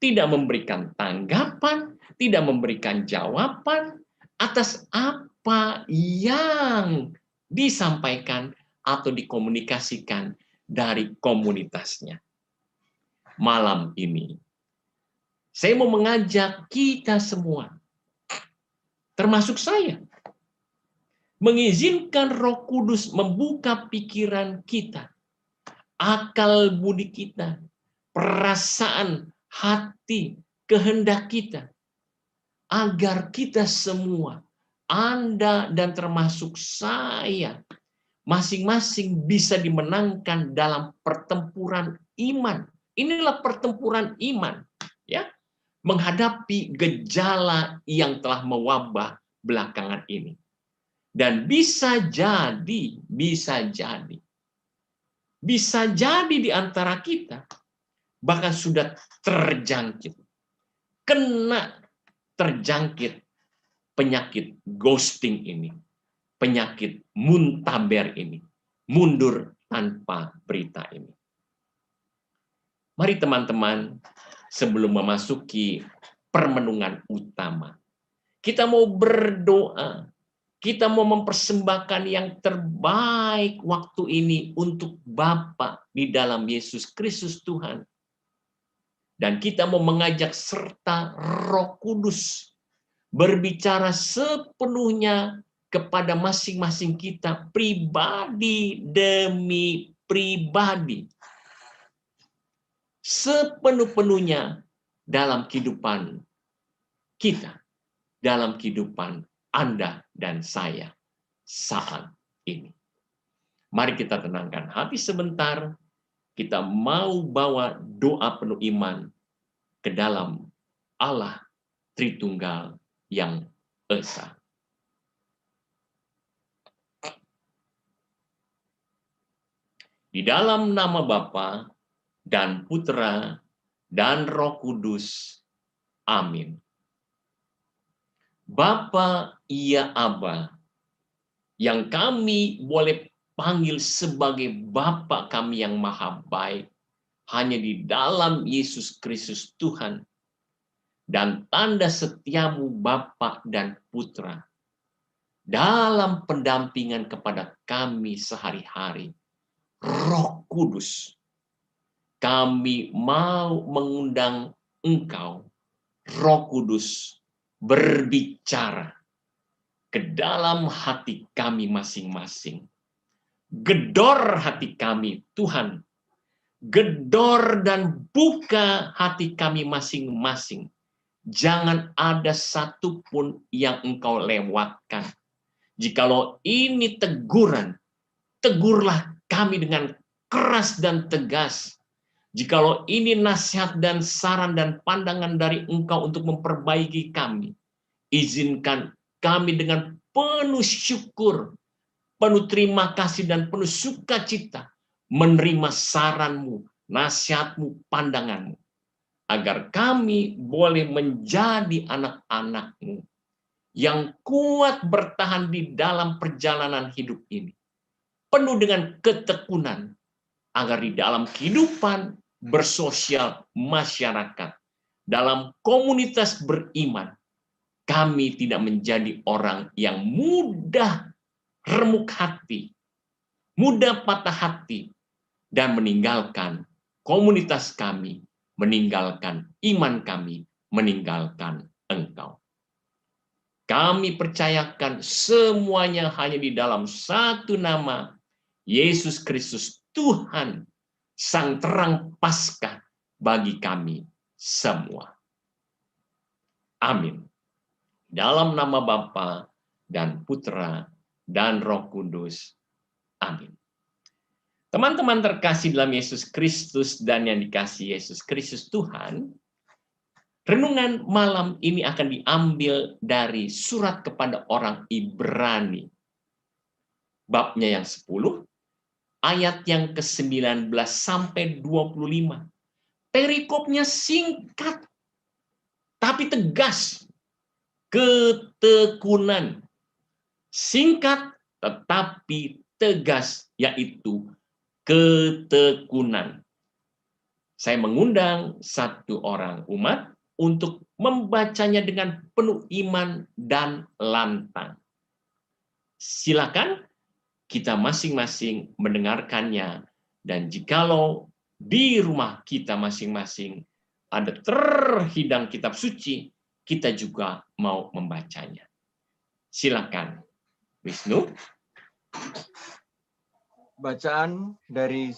A: tidak memberikan tanggapan, tidak memberikan jawaban atas apa yang disampaikan atau dikomunikasikan dari komunitasnya. Malam ini, saya mau mengajak kita semua, termasuk saya, mengizinkan Roh Kudus membuka pikiran kita, akal budi kita, perasaan, hati, kehendak kita, agar kita semua, Anda dan termasuk saya, masing-masing bisa dimenangkan dalam pertempuran iman. Inilah pertempuran iman, ya, menghadapi gejala yang telah mewabah belakangan ini. Dan bisa jadi di antara kita bahkan sudah terjangkit penyakit ghosting ini, penyakit muntaber ini, mundur tanpa berita ini. Mari teman-teman, sebelum memasuki permenungan utama, kita mau berdoa, kita mau mempersembahkan yang terbaik waktu ini untuk Bapa di dalam Yesus Kristus Tuhan. Dan kita mau mengajak serta Roh Kudus berbicara sepenuhnya kepada masing-masing kita pribadi demi pribadi. Sepenuh-penuhnya dalam kehidupan kita, dalam kehidupan Anda dan saya saat ini. Mari kita tenangkan hati sebentar, kita mau bawa doa penuh iman ke dalam Allah Tritunggal yang Esa. Di dalam nama Bapa dan Putra dan Roh Kudus. Amin. Bapa, ya Aba, yang kami boleh panggil sebagai Bapa kami yang maha baik, hanya di dalam Yesus Kristus Tuhan. dan tanda setiamu Bapa dan Putra dalam pendampingan kepada kami sehari-hari. Roh Kudus, kami mau mengundang Engkau, Roh Kudus, berbicara ke dalam hati kami masing-masing. Gedor hati kami, Tuhan. Gedor dan buka hati kami masing-masing. Jangan ada satupun yang Engkau lewatkan. Jikalau ini teguran, tegurlah kami dengan keras dan tegas. Jikalau ini nasihat dan saran dan pandangan dari Engkau untuk memperbaiki kami, izinkan kami dengan penuh syukur, penuh terima kasih dan penuh sukacita menerima saran-Mu, nasihat-Mu, pandangan-Mu, agar kami boleh menjadi anak-anak-Mu yang kuat bertahan di dalam perjalanan hidup ini, penuh dengan ketekunan, agar di dalam kehidupan bersosial masyarakat, dalam komunitas beriman, kami tidak menjadi orang yang mudah remuk hati, mudah patah hati, dan meninggalkan komunitas kami, meninggalkan iman kami, meninggalkan Engkau. Kami percayakan semuanya hanya di dalam satu nama, Yesus Kristus Tuhan, Sang Terang Paskah bagi kami semua. Amin. Dalam nama Bapa dan Putra dan Roh Kudus. Amin. Teman-teman terkasih dalam Yesus Kristus dan yang dikasihi Yesus Kristus Tuhan, renungan malam ini akan diambil dari surat kepada orang Ibrani. Babnya yang 10, ayat yang ke-19 sampai 25. Perikopnya singkat, tapi tegas. Ketekunan. Singkat, tetapi tegas, yaitu ketekunan. Saya mengundang satu orang umat untuk membacanya dengan penuh iman dan lantang. Silakan kita masing-masing mendengarkannya, dan jikalau di rumah kita masing-masing ada terhidang kitab suci, kita juga mau membacanya. Silakan, Wisnu.
N: Bacaan dari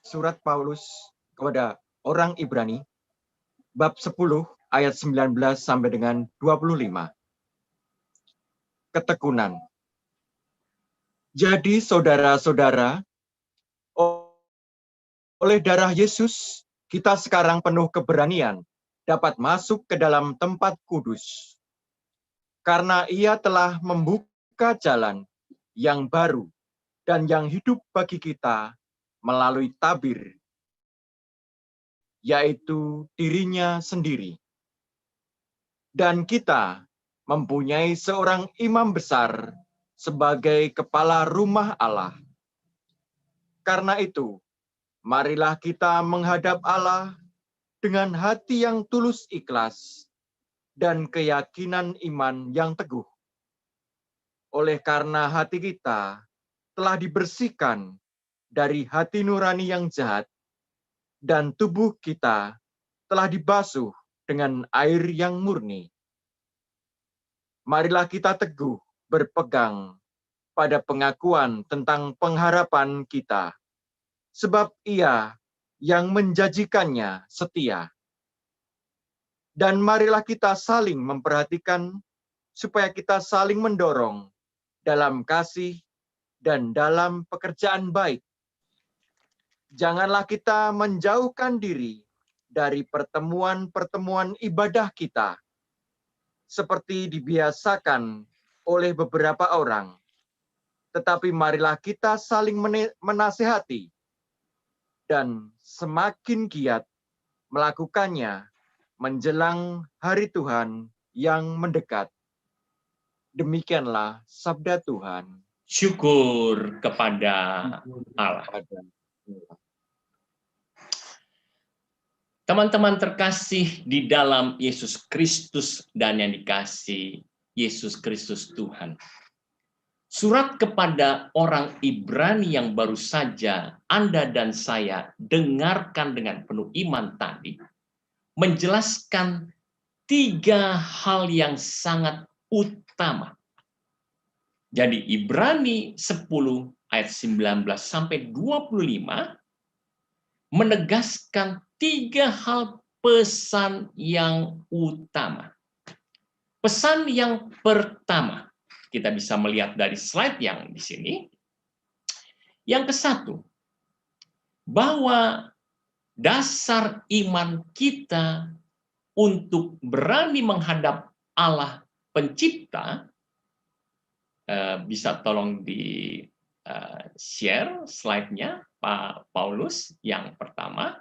N: surat Paulus kepada orang Ibrani, bab 10 ayat 19 sampai dengan 25. Ketekunan. Jadi saudara-saudara, oleh darah Yesus, kita sekarang penuh keberanian dapat masuk ke dalam tempat kudus. Karena Ia telah membuka jalan yang baru dan yang hidup bagi kita melalui tabir, yaitu dirinya sendiri. Dan kita mempunyai seorang imam besar sebagai kepala rumah Allah. Karena itu, marilah kita menghadap Allah dengan hati yang tulus ikhlas dan keyakinan iman yang teguh. Oleh karena hati kita telah dibersihkan dari hati nurani yang jahat, dan tubuh kita telah dibasuh dengan air yang murni. Marilah kita teguh berpegang pada pengakuan tentang pengharapan kita, sebab Ia yang menjanjikannya setia. Dan marilah kita saling memperhatikan supaya kita saling mendorong dalam kasih dan dalam pekerjaan baik. Janganlah kita menjauhkan diri dari pertemuan-pertemuan ibadah kita, seperti dibiasakan oleh beberapa orang. Tetapi marilah kita saling menasihati, dan semakin giat melakukannya menjelang hari Tuhan yang mendekat. Demikianlah sabda Tuhan.
A: Syukur kepada Allah. Teman-teman terkasih di dalam Yesus Kristus dan yang dikasihi Yesus Kristus Tuhan. Surat kepada orang Ibrani yang baru saja Anda dan saya dengarkan dengan penuh iman tadi, menjelaskan 3 hal yang sangat utama. Jadi Ibrani 10 ayat 19 sampai 25 menegaskan 3 hal pesan yang utama. Pesan yang pertama, kita bisa melihat dari slide yang di sini. Yang ke-1, bahwa dasar iman kita untuk berani menghadap Allah Pencipta, bisa tolong di share slide-nya, Pak Paulus, yang pertama.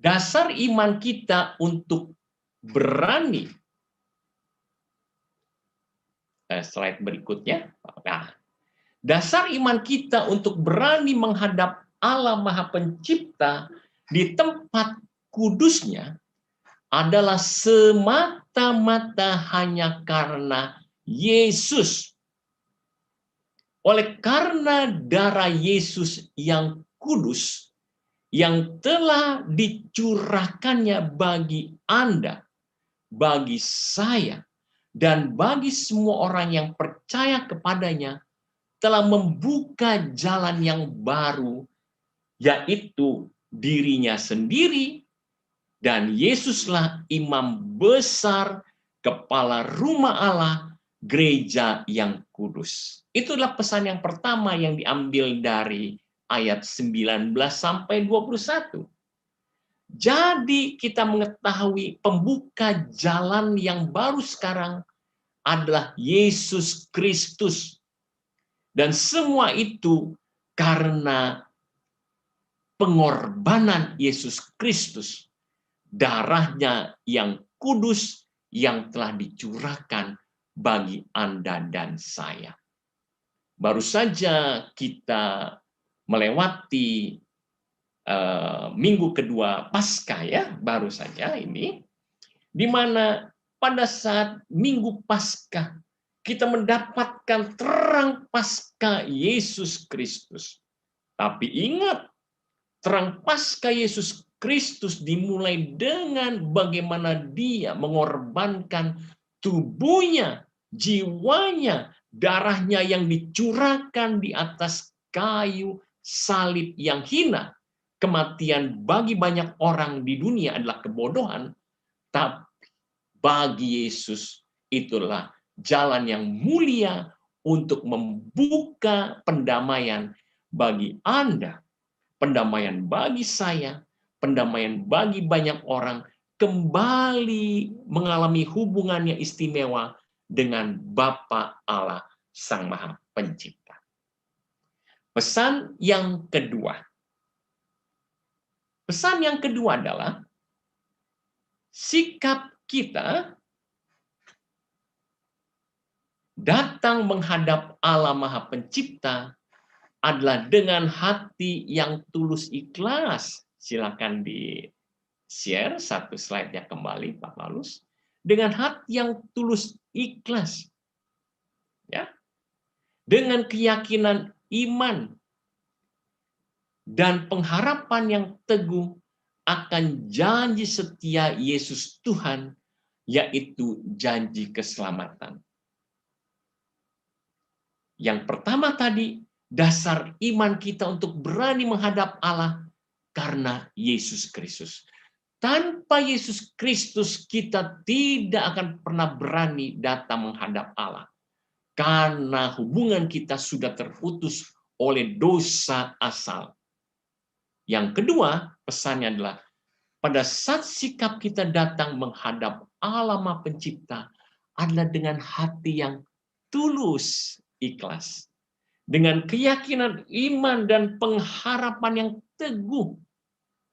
A: Dasar iman kita untuk berani, slide berikutnya. Nah, dasar iman kita untuk berani menghadap Allah Maha Pencipta di tempat kudusnya adalah semata-mata hanya karena Yesus. Oleh karena darah Yesus yang kudus, yang telah dicurahkannya bagi Anda, bagi saya, dan bagi semua orang yang percaya kepadanya, telah membuka jalan yang baru, yaitu dirinya sendiri, dan Yesuslah imam besar, kepala rumah Allah, gereja yang kudus. Itulah pesan yang pertama yang diambil dari ayat 19 sampai 21. Jadi kita mengetahui pembuka jalan yang baru sekarang adalah Yesus Kristus. Dan semua itu karena pengorbanan Yesus Kristus. Darahnya yang kudus yang telah dicurahkan bagi Anda dan saya. Baru saja kita melewati minggu kedua Paskah, ya, baru saja ini, di mana pada saat minggu Paskah kita mendapatkan terang Paskah Yesus Kristus. Tapi ingat, terang Paskah Yesus Kristus dimulai dengan bagaimana Dia mengorbankan tubuhnya, jiwanya, darahnya yang dicurahkan di atas kayu salib yang hina. Kematian bagi banyak orang di dunia adalah kebodohan, tapi bagi Yesus itulah jalan yang mulia untuk membuka pendamaian bagi Anda, pendamaian bagi saya, pendamaian bagi banyak orang, kembali mengalami hubungannya istimewa dengan Bapa Allah Sang Maha Pencipta. Pesan yang kedua. Pesan yang kedua adalah sikap kita datang menghadap Allah Maha Pencipta adalah dengan hati yang tulus ikhlas. Silakan di-share satu slide-nya kembali, Pak Paulus. Dengan hati yang tulus ikhlas. Ya. Dengan keyakinan iman dan pengharapan yang teguh akan janji setia Yesus Tuhan, yaitu janji keselamatan. Yang pertama tadi, dasar iman kita untuk berani menghadap Allah karena Yesus Kristus. Tanpa Yesus Kristus kita tidak akan pernah berani datang menghadap Allah. Karena hubungan kita sudah terputus oleh dosa asal. Yang kedua, pesannya adalah pada saat sikap kita datang menghadap Allah Maha Pencipta adalah dengan hati yang tulus, ikhlas. Dengan keyakinan iman dan pengharapan yang teguh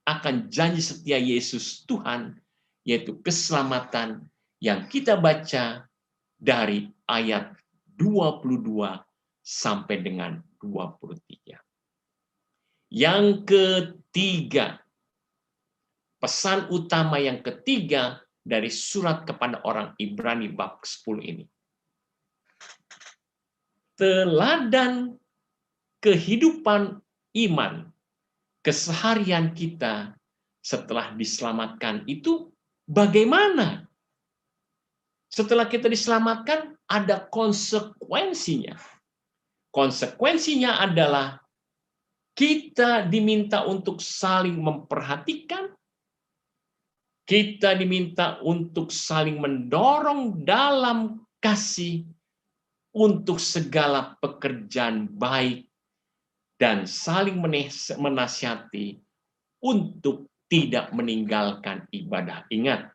A: akan janji setia Yesus Tuhan, yaitu keselamatan yang kita baca dari ayat 22 sampai dengan 23. Yang ketiga, pesan utama yang ketiga dari surat kepada orang Ibrani bab 10 ini. Teladan kehidupan iman, keseharian kita setelah diselamatkan itu bagaimana? Setelah kita diselamatkan, ada konsekuensinya. Konsekuensinya adalah kita diminta untuk saling memperhatikan, kita diminta untuk saling mendorong dalam kasih untuk segala pekerjaan baik dan saling menasihati untuk tidak meninggalkan ibadah. Ingat,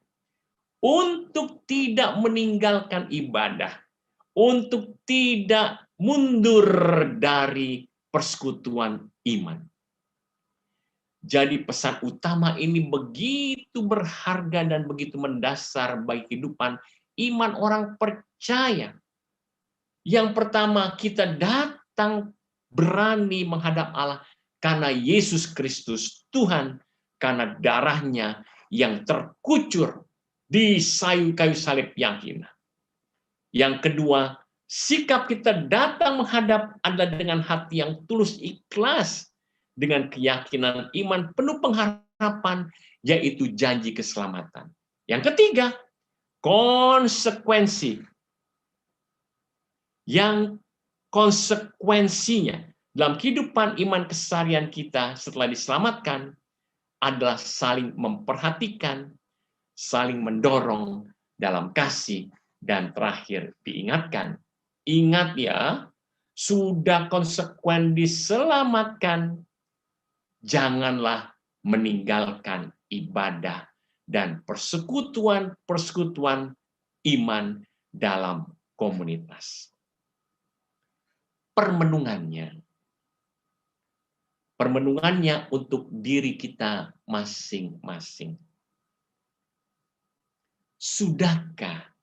A: untuk tidak meninggalkan ibadah, untuk tidak mundur dari persekutuan iman. Jadi pesan utama ini begitu berharga dan begitu mendasar bagi kehidupan iman orang percaya. Yang pertama, kita datang berani menghadap Allah karena Yesus Kristus Tuhan, karena darahnya yang terkucur di kayu salib yang hina. Yang kedua, sikap kita datang menghadap adalah dengan hati yang tulus ikhlas, dengan keyakinan iman penuh pengharapan, yaitu janji keselamatan. Yang ketiga, konsekuensi. Yang konsekuensinya dalam kehidupan iman keseharian kita setelah diselamatkan adalah saling memperhatikan, saling mendorong dalam kasih, dan terakhir diingatkan. Ingat ya, sudah konsekuen diselamatkan, janganlah meninggalkan ibadah dan persekutuan iman dalam komunitas. Permenungannya untuk diri kita masing-masing. Sudahkah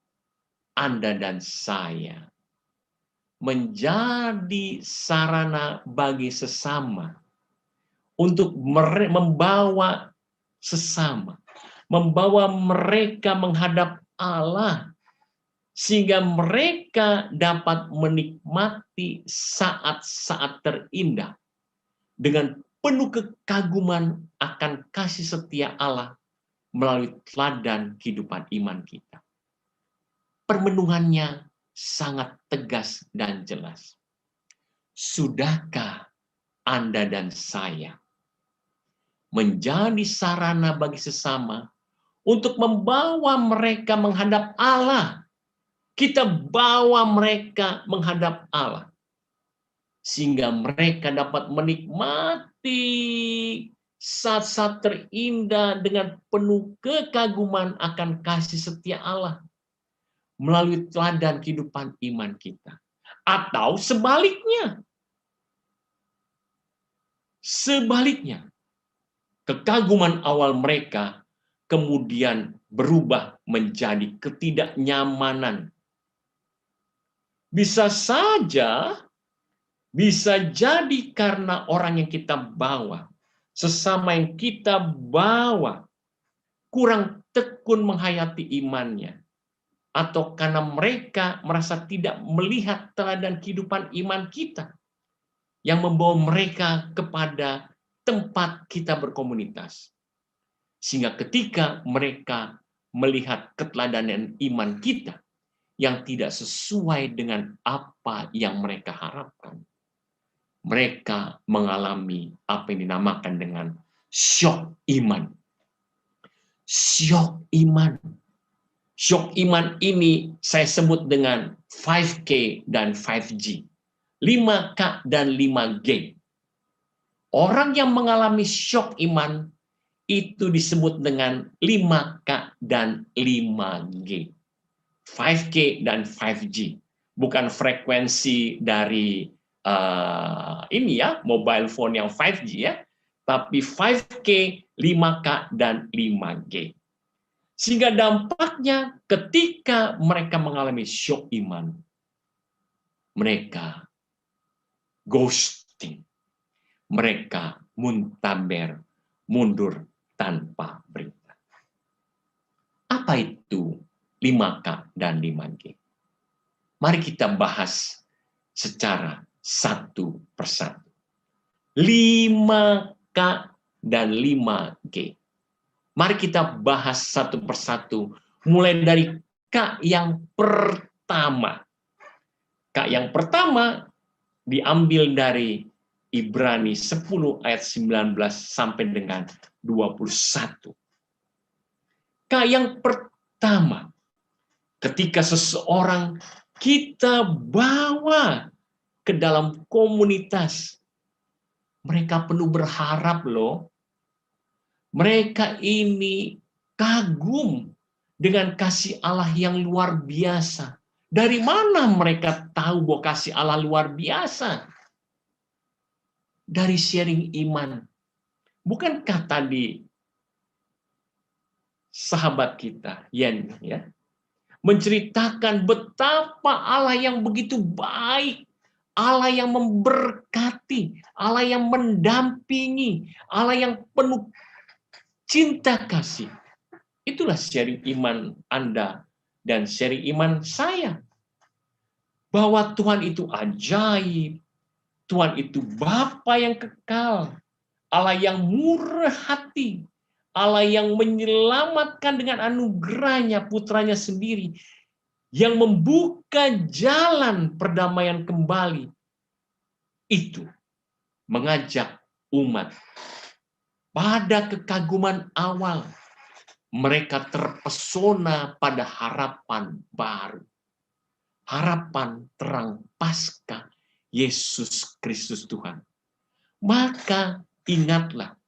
A: Anda dan saya menjadi sarana bagi sesama untuk membawa sesama, membawa mereka menghadap Allah, sehingga mereka dapat menikmati saat-saat terindah dengan penuh kekaguman akan kasih setia Allah melalui teladan kehidupan iman kita. Permenungannya sangat tegas dan jelas. Sudahkah Anda dan saya menjadi sarana bagi sesama untuk membawa mereka menghadap Allah? Kita bawa mereka menghadap Allah, sehingga mereka dapat menikmati saat-saat terindah dengan penuh kekaguman akan kasih setia Allah melalui teladan kehidupan iman kita. Atau sebaliknya, kekaguman awal mereka kemudian berubah menjadi ketidaknyamanan. Bisa jadi karena orang yang kita bawa, sesama yang kita bawa, kurang tekun menghayati imannya, atau karena mereka merasa tidak melihat teladan kehidupan iman kita yang membawa mereka kepada tempat kita berkomunitas. Sehingga ketika mereka melihat keteladanan iman kita yang tidak sesuai dengan apa yang mereka harapkan, mereka mengalami apa yang dinamakan dengan syok iman. Syok iman. Syok iman ini saya sebut dengan 5K dan 5G. 5K dan 5G. Orang yang mengalami syok iman itu disebut dengan 5K dan 5G. 5K dan 5G. Bukan frekuensi dari mobile phone yang 5G ya, tapi 5K, 5K dan 5G. Sehingga dampaknya ketika mereka mengalami syok iman, mereka ghosting, mereka muntaber, mundur tanpa berita. Apa itu 5K dan 5G? Mari kita bahas secara satu persatu. 5K dan 5G. Mari kita bahas satu persatu, mulai dari K yang pertama. K yang pertama diambil dari Ibrani 10 ayat 19 sampai dengan 21. K yang pertama, ketika seseorang kita bawa ke dalam komunitas, mereka penuh berharap loh. Mereka ini kagum dengan kasih Allah yang luar biasa. Dari mana mereka tahu bahwa kasih Allah luar biasa? Dari sharing iman. Bukankah tadi sahabat kita, Yen, ya, menceritakan betapa Allah yang begitu baik, Allah yang memberkati, Allah yang mendampingi, Allah yang penuh cinta kasih. Itulah sharing iman Anda dan sharing iman saya. Bahwa Tuhan itu ajaib, Tuhan itu Bapa yang kekal, Allah yang murah hati, Allah yang menyelamatkan dengan anugerahnya putranya sendiri, yang membuka jalan perdamaian kembali. Itu mengajak umat pada kekaguman awal, mereka terpesona pada harapan baru. Harapan terang Paskah Yesus Kristus Tuhan. Maka ingatlah,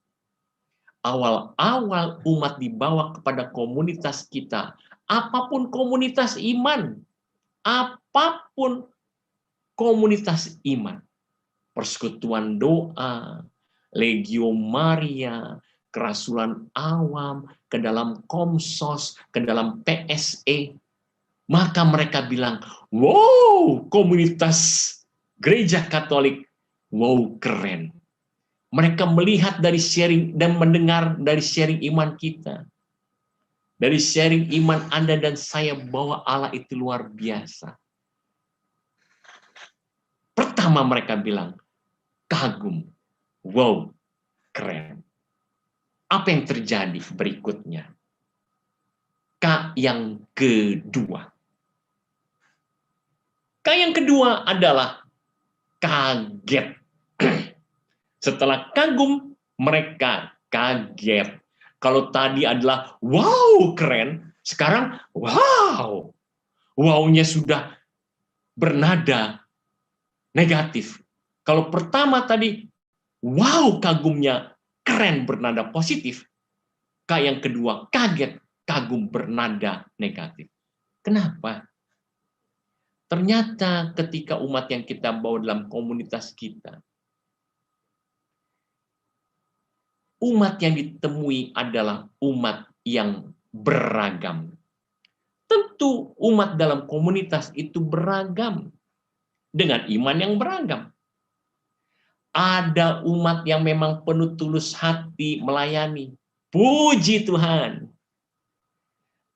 A: awal-awal umat dibawa kepada komunitas kita, apapun komunitas iman, apapun komunitas iman, persekutuan doa, Legio Maria, kerasulan awam, ke dalam Komsos, ke dalam PSE, maka mereka bilang, wow, komunitas gereja Katolik, wow, keren. Mereka melihat dari sharing dan mendengar dari sharing iman kita. Dari sharing iman Anda dan saya bahwa Allah itu luar biasa. Pertama mereka bilang, kagum. Wow, keren. Apa yang terjadi berikutnya? K yang kedua. K yang kedua adalah kaget. Setelah kagum, mereka kaget. Kalau tadi adalah wow, keren, sekarang wow. Wow-nya sudah bernada negatif. Kalau pertama tadi wow, kagumnya keren bernada positif. K yang kedua kaget, kagum bernada negatif. Kenapa? Ternyata ketika umat yang kita bawa dalam komunitas kita, umat yang ditemui adalah umat yang beragam. Tentu umat dalam komunitas itu beragam, dengan iman yang beragam. Ada umat yang memang penuh tulus hati melayani. Puji Tuhan.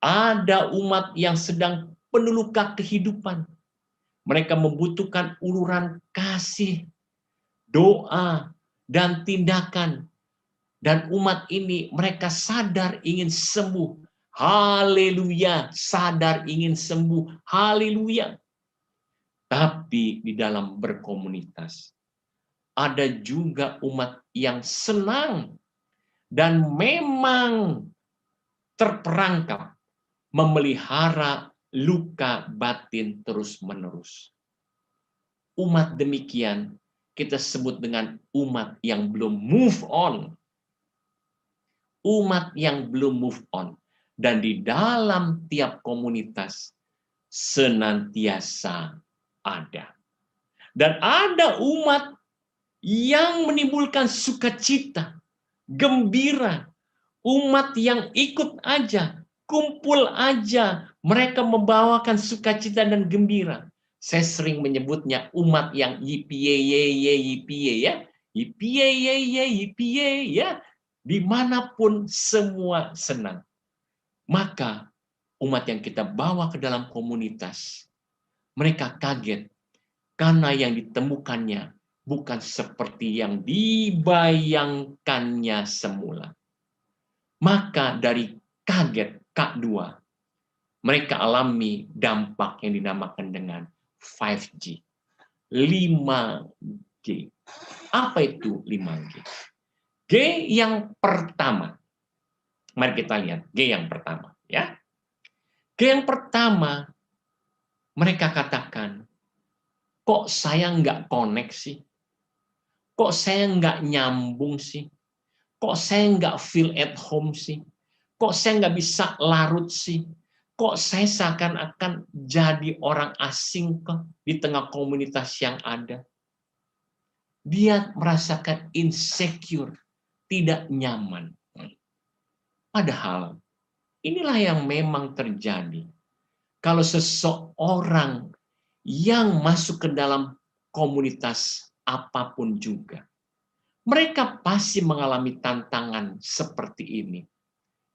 A: Ada umat yang sedang penuh luka kehidupan. Mereka membutuhkan uluran kasih, doa, dan tindakan. Dan umat ini mereka sadar ingin sembuh. Haleluya, sadar ingin sembuh. Haleluya. Tapi di dalam berkomunitas, ada juga umat yang senang dan memang terperangkap memelihara luka batin terus-menerus. Umat demikian kita sebut dengan umat yang belum move on. Umat yang belum move on. Dan di dalam tiap komunitas senantiasa ada. Dan ada umat yang menimbulkan sukacita, gembira, umat yang ikut aja, kumpul aja, mereka membawakan sukacita dan gembira. Saya sering menyebutnya umat yang yipiye ya. Yipiye ya. Dimanapun semua senang. Maka umat yang kita bawa ke dalam komunitas, mereka kaget karena yang ditemukannya bukan seperti yang dibayangkannya semula. Maka dari kaget K2, mereka alami dampak yang dinamakan dengan 5G. 5G. Apa itu 5G? G yang pertama. Mari kita lihat G yang pertama. Ya. G yang pertama, mereka katakan, kok saya nggak connect sih? Kok saya nggak nyambung sih? Kok saya nggak feel at home sih? Kok saya nggak bisa larut sih? Kok saya seakan-akan jadi orang asing di tengah komunitas yang ada? Dia merasakan insecure, tidak nyaman. Padahal inilah yang memang terjadi. Kalau seseorang yang masuk ke dalam komunitas apapun juga, mereka pasti mengalami tantangan seperti ini.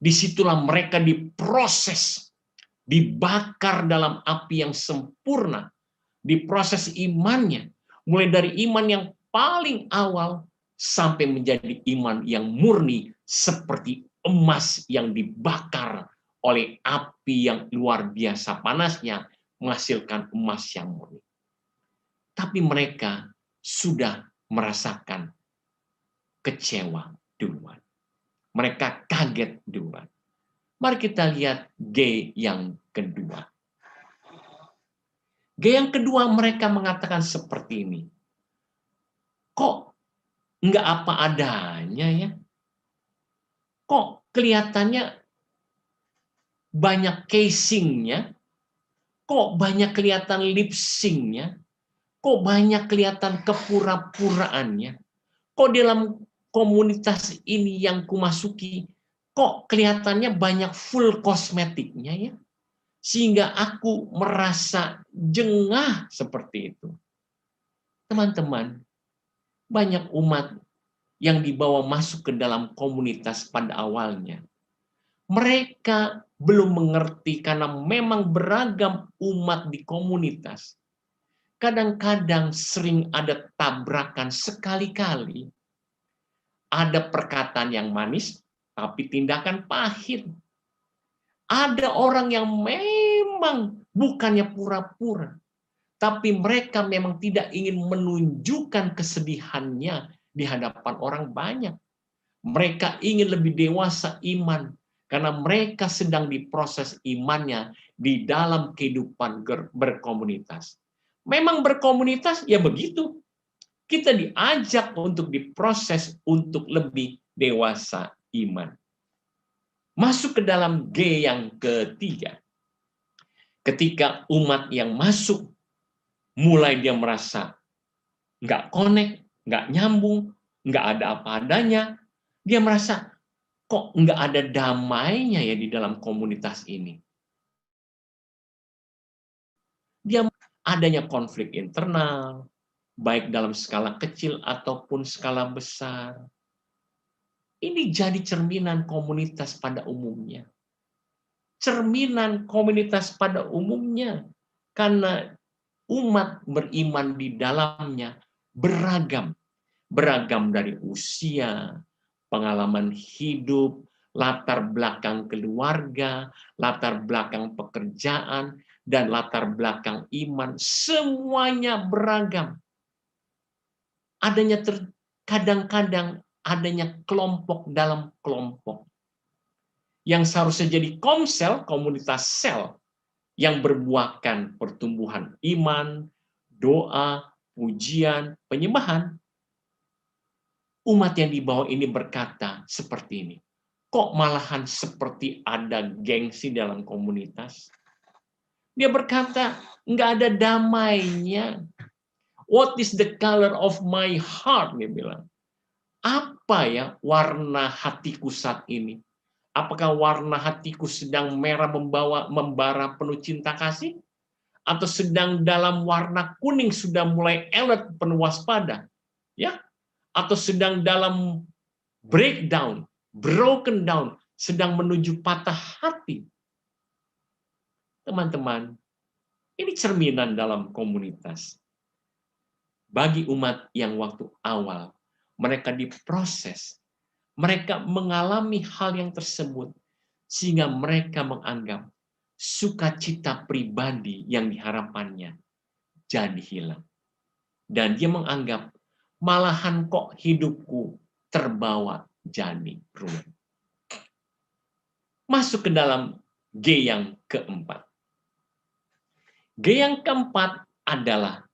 A: Disitulah mereka diproses, dibakar dalam api yang sempurna, diproses imannya, mulai dari iman yang paling awal sampai menjadi iman yang murni seperti emas yang dibakar oleh api yang luar biasa panasnya, menghasilkan emas yang murni. Tapi mereka sudah merasakan kecewa duluan. Mereka kaget duluan. Mari kita lihat G yang kedua. G yang kedua mereka mengatakan seperti ini. Kok nggak apa adanya ya? Kok kelihatannya banyak casingnya? Kok banyak kelihatan lip sync-nya? Kok banyak kelihatan kepura-puraannya? Kok dalam komunitas ini yang kumasuki, kok kelihatannya banyak full kosmetiknya ya? Sehingga aku merasa jengah seperti itu. Teman-teman, banyak umat yang dibawa masuk ke dalam komunitas pada awalnya. Mereka belum mengerti karena memang beragam umat di komunitas. Kadang-kadang sering ada tabrakan sekali-kali. Ada perkataan yang manis, tapi tindakan pahit. Ada orang yang memang bukannya pura-pura, tapi mereka memang tidak ingin menunjukkan kesedihannya di hadapan orang banyak. Mereka ingin lebih dewasa iman, karena mereka sedang diproses imannya di dalam kehidupan berkomunitas. Memang berkomunitas ya begitu. Kita diajak untuk diproses untuk lebih dewasa iman. Masuk ke dalam G yang ketiga. Ketika umat yang masuk, mulai dia merasa nggak connect, nggak nyambung, nggak ada apa adanya. Dia merasa, kok nggak ada damainya ya di dalam komunitas ini. Dia adanya konflik internal, baik dalam skala kecil ataupun skala besar. Ini jadi cerminan komunitas pada umumnya. Cerminan komunitas pada umumnya. Karena umat beriman di dalamnya beragam. Beragam dari usia, pengalaman hidup, latar belakang keluarga, latar belakang pekerjaan, dan latar belakang iman. Semuanya beragam. Adanya kadang-kadang adanya kelompok dalam kelompok. Yang seharusnya jadi komsel, komunitas sel, yang berbuahkan pertumbuhan iman, doa, pujian, penyembahan. Umat yang di bawah ini berkata seperti ini, kok malahan seperti ada gengsi dalam komunitas? Dia berkata, nggak ada damainya. What is the color of my heart? Dia bilang. Apa ya warna hatiku saat ini? Apakah warna hatiku sedang merah membara penuh cinta kasih? atau sedang dalam warna kuning sudah mulai alert, penuh waspada, ya, atau sedang dalam breakdown, broken down, sedang menuju patah hati. Teman-teman, ini cerminan dalam komunitas. Bagi umat yang waktu awal, mereka diproses, mereka mengalami hal yang tersebut, sehingga mereka menganggap sukacita pribadi yang diharapkannya jadi hilang. Dan dia menganggap, malahan kok hidupku terbawa jadi ruwet. Masuk ke dalam G yang keempat. G yang keempat adalah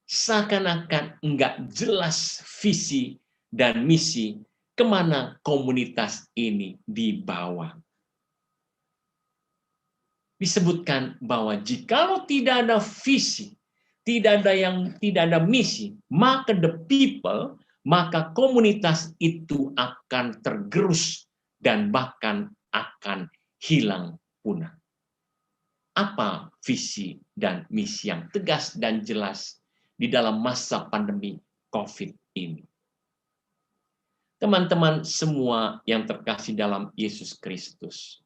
A: seakan-akan enggak jelas visi dan misi kemana komunitas ini dibawa. Disebutkan bahwa jikalau tidak ada visi, tidak ada misi, maka maka komunitas itu akan tergerus dan bahkan akan hilang punah. Apa visi dan misi yang tegas dan jelas di dalam masa pandemi COVID ini? Teman-teman semua yang terkasih dalam Yesus Kristus,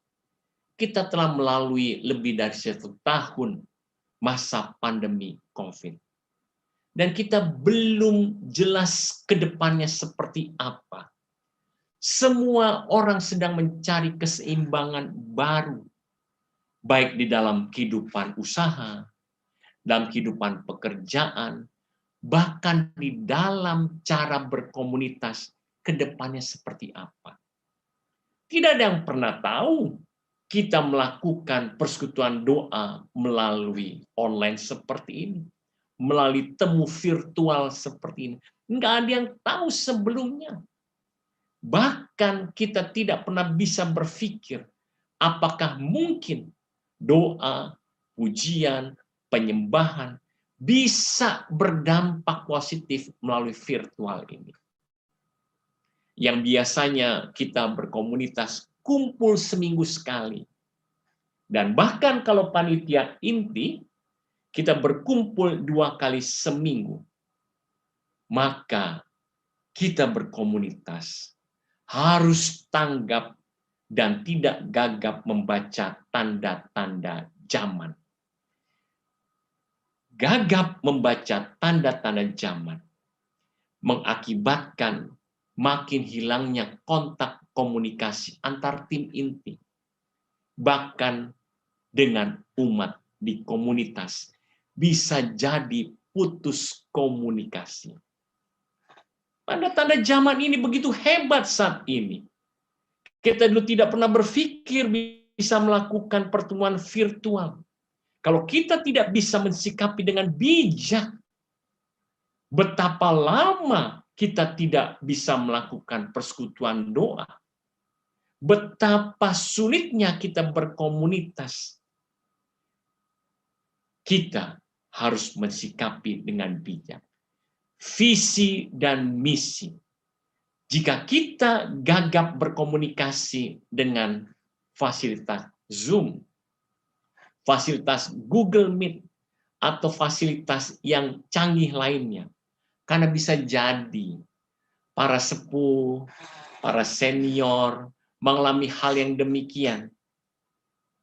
A: kita telah melalui lebih dari 1 tahun masa pandemi COVID. Dan kita belum jelas ke depannya seperti apa. Semua orang sedang mencari keseimbangan baru, baik di dalam kehidupan usaha, dalam kehidupan pekerjaan, bahkan di dalam cara berkomunitas ke depannya seperti apa. Tidak ada yang pernah tahu kita melakukan persekutuan doa melalui online seperti ini, melalui temu virtual seperti ini. Enggak ada yang tahu sebelumnya. Bahkan kita tidak pernah bisa berpikir apakah mungkin doa, pujian, penyembahan bisa berdampak positif melalui virtual ini. Yang biasanya kita berkomunitas kumpul seminggu sekali. Dan bahkan kalau panitia inti, kita berkumpul 2 kali seminggu. Maka kita berkomunitas harus tanggap dan tidak gagap membaca tanda-tanda zaman. Gagap membaca tanda-tanda zaman mengakibatkan makin hilangnya kontak komunikasi antar tim inti, bahkan dengan umat di komunitas bisa jadi putus komunikasi. Tanda-tanda zaman ini begitu hebat saat ini. Kita dulu tidak pernah berpikir bisa melakukan pertemuan virtual. Kalau kita tidak bisa mensikapi dengan bijak, betapa lama kita tidak bisa melakukan persekutuan doa. Betapa sulitnya kita berkomunitas. Kita harus mensikapi dengan bijak. Visi dan misi. Jika kita gagap berkomunikasi dengan fasilitas Zoom, fasilitas Google Meet, atau fasilitas yang canggih lainnya, karena bisa jadi para sepuh, para senior mengalami hal yang demikian.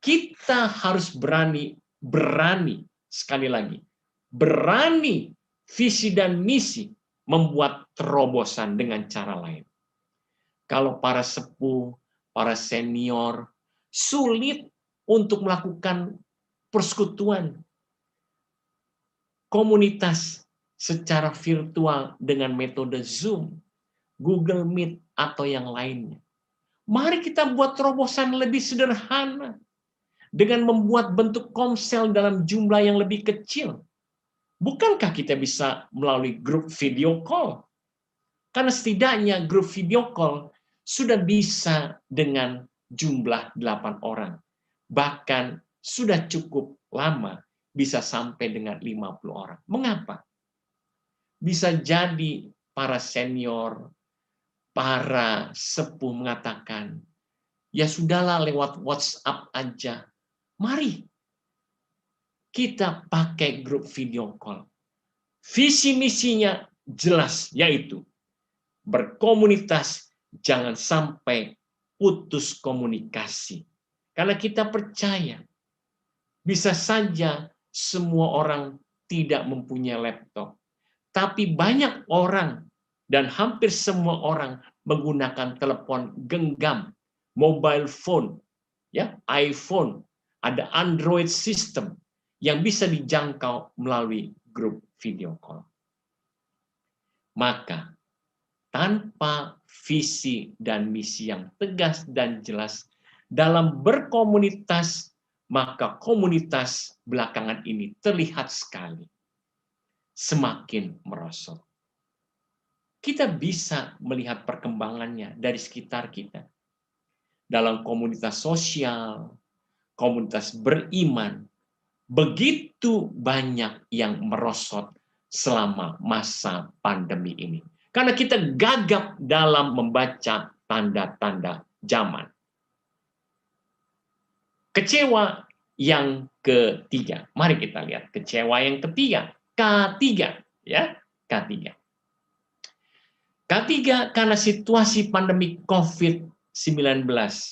A: Kita harus berani, sekali lagi, berani visi dan misi membuat terobosan dengan cara lain. Kalau para sepuh, para senior sulit untuk melakukan persekutuan komunitas secara virtual dengan metode Zoom, Google Meet, atau yang lainnya. Mari kita buat terobosan lebih sederhana dengan membuat bentuk komsel dalam jumlah yang lebih kecil. Bukankah kita bisa melalui grup video call? Karena setidaknya grup video call sudah bisa dengan jumlah 8 orang. Bahkan sudah cukup lama bisa sampai dengan 50 orang. Mengapa? Bisa jadi para senior, para sepuh mengatakan, ya sudahlah lewat WhatsApp aja. Mari kita pakai grup video call. Visi misinya jelas, yaitu berkomunitas, jangan sampai putus komunikasi. Karena kita percaya, bisa saja semua orang tidak mempunyai laptop. Tapi banyak orang dan hampir semua orang menggunakan telepon genggam, mobile phone, ya, iPhone, ada Android system yang bisa dijangkau melalui grup video call. Maka tanpa visi dan misi yang tegas dan jelas dalam berkomunitas, maka komunitas belakangan ini terlihat sekali semakin merosot. Kita bisa melihat perkembangannya dari sekitar kita. Dalam komunitas sosial, komunitas beriman, begitu banyak yang merosot selama masa pandemi ini. Karena kita gagap dalam membaca tanda-tanda zaman. Kecewa yang ketiga. Mari kita lihat kecewa yang ketiga. K3, ya, K3. K3 karena situasi pandemi COVID-19.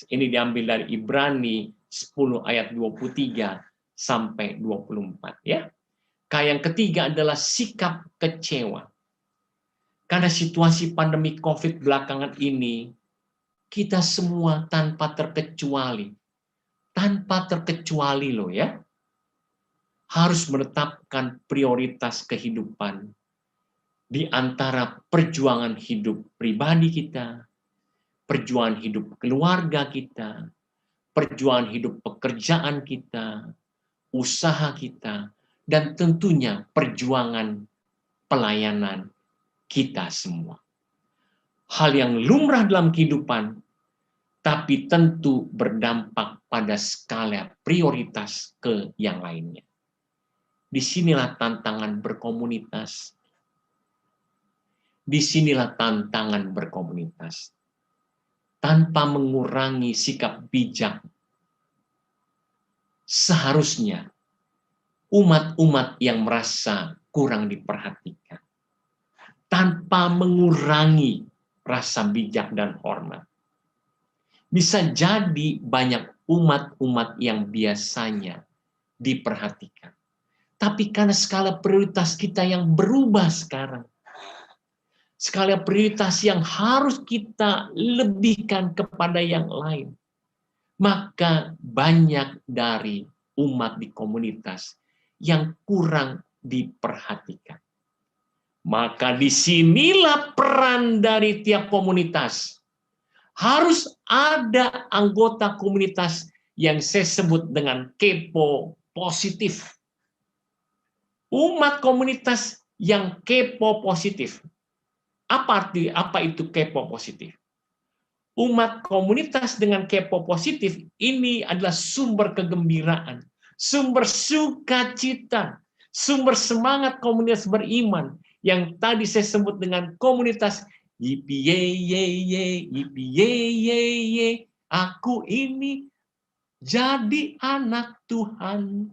A: Ini diambil dari Ibrani 10 ayat 23 sampai 24, ya. K yang ketiga adalah sikap kecewa. Karena situasi pandemi COVID belakangan ini, kita semua tanpa terkecuali loh ya, harus menetapkan prioritas kehidupan di antara perjuangan hidup pribadi kita, perjuangan hidup keluarga kita, perjuangan hidup pekerjaan kita, usaha kita, dan tentunya perjuangan pelayanan kita semua. Hal yang lumrah dalam kehidupan, tapi tentu berdampak pada skala prioritas ke yang lainnya. Disinilah tantangan berkomunitas. Disinilah tantangan berkomunitas. Tanpa mengurangi sikap bijak, seharusnya umat-umat yang merasa kurang diperhatikan, tanpa mengurangi rasa bijak dan hormat. Bisa jadi banyak umat-umat yang biasanya diperhatikan. Tapi karena skala prioritas kita yang berubah sekarang, skala prioritas yang harus kita lebihkan kepada yang lain, maka banyak dari umat di komunitas yang kurang diperhatikan. Maka disinilah peran dari tiap komunitas. Harus ada anggota komunitas yang saya sebut dengan kepo positif. Umat komunitas yang kepo positif. Apa itu kepo positif? Umat komunitas dengan kepo positif ini adalah sumber kegembiraan, sumber sukacita, sumber semangat komunitas beriman yang tadi saya sebut dengan komunitas yipi aku ini jadi anak Tuhan.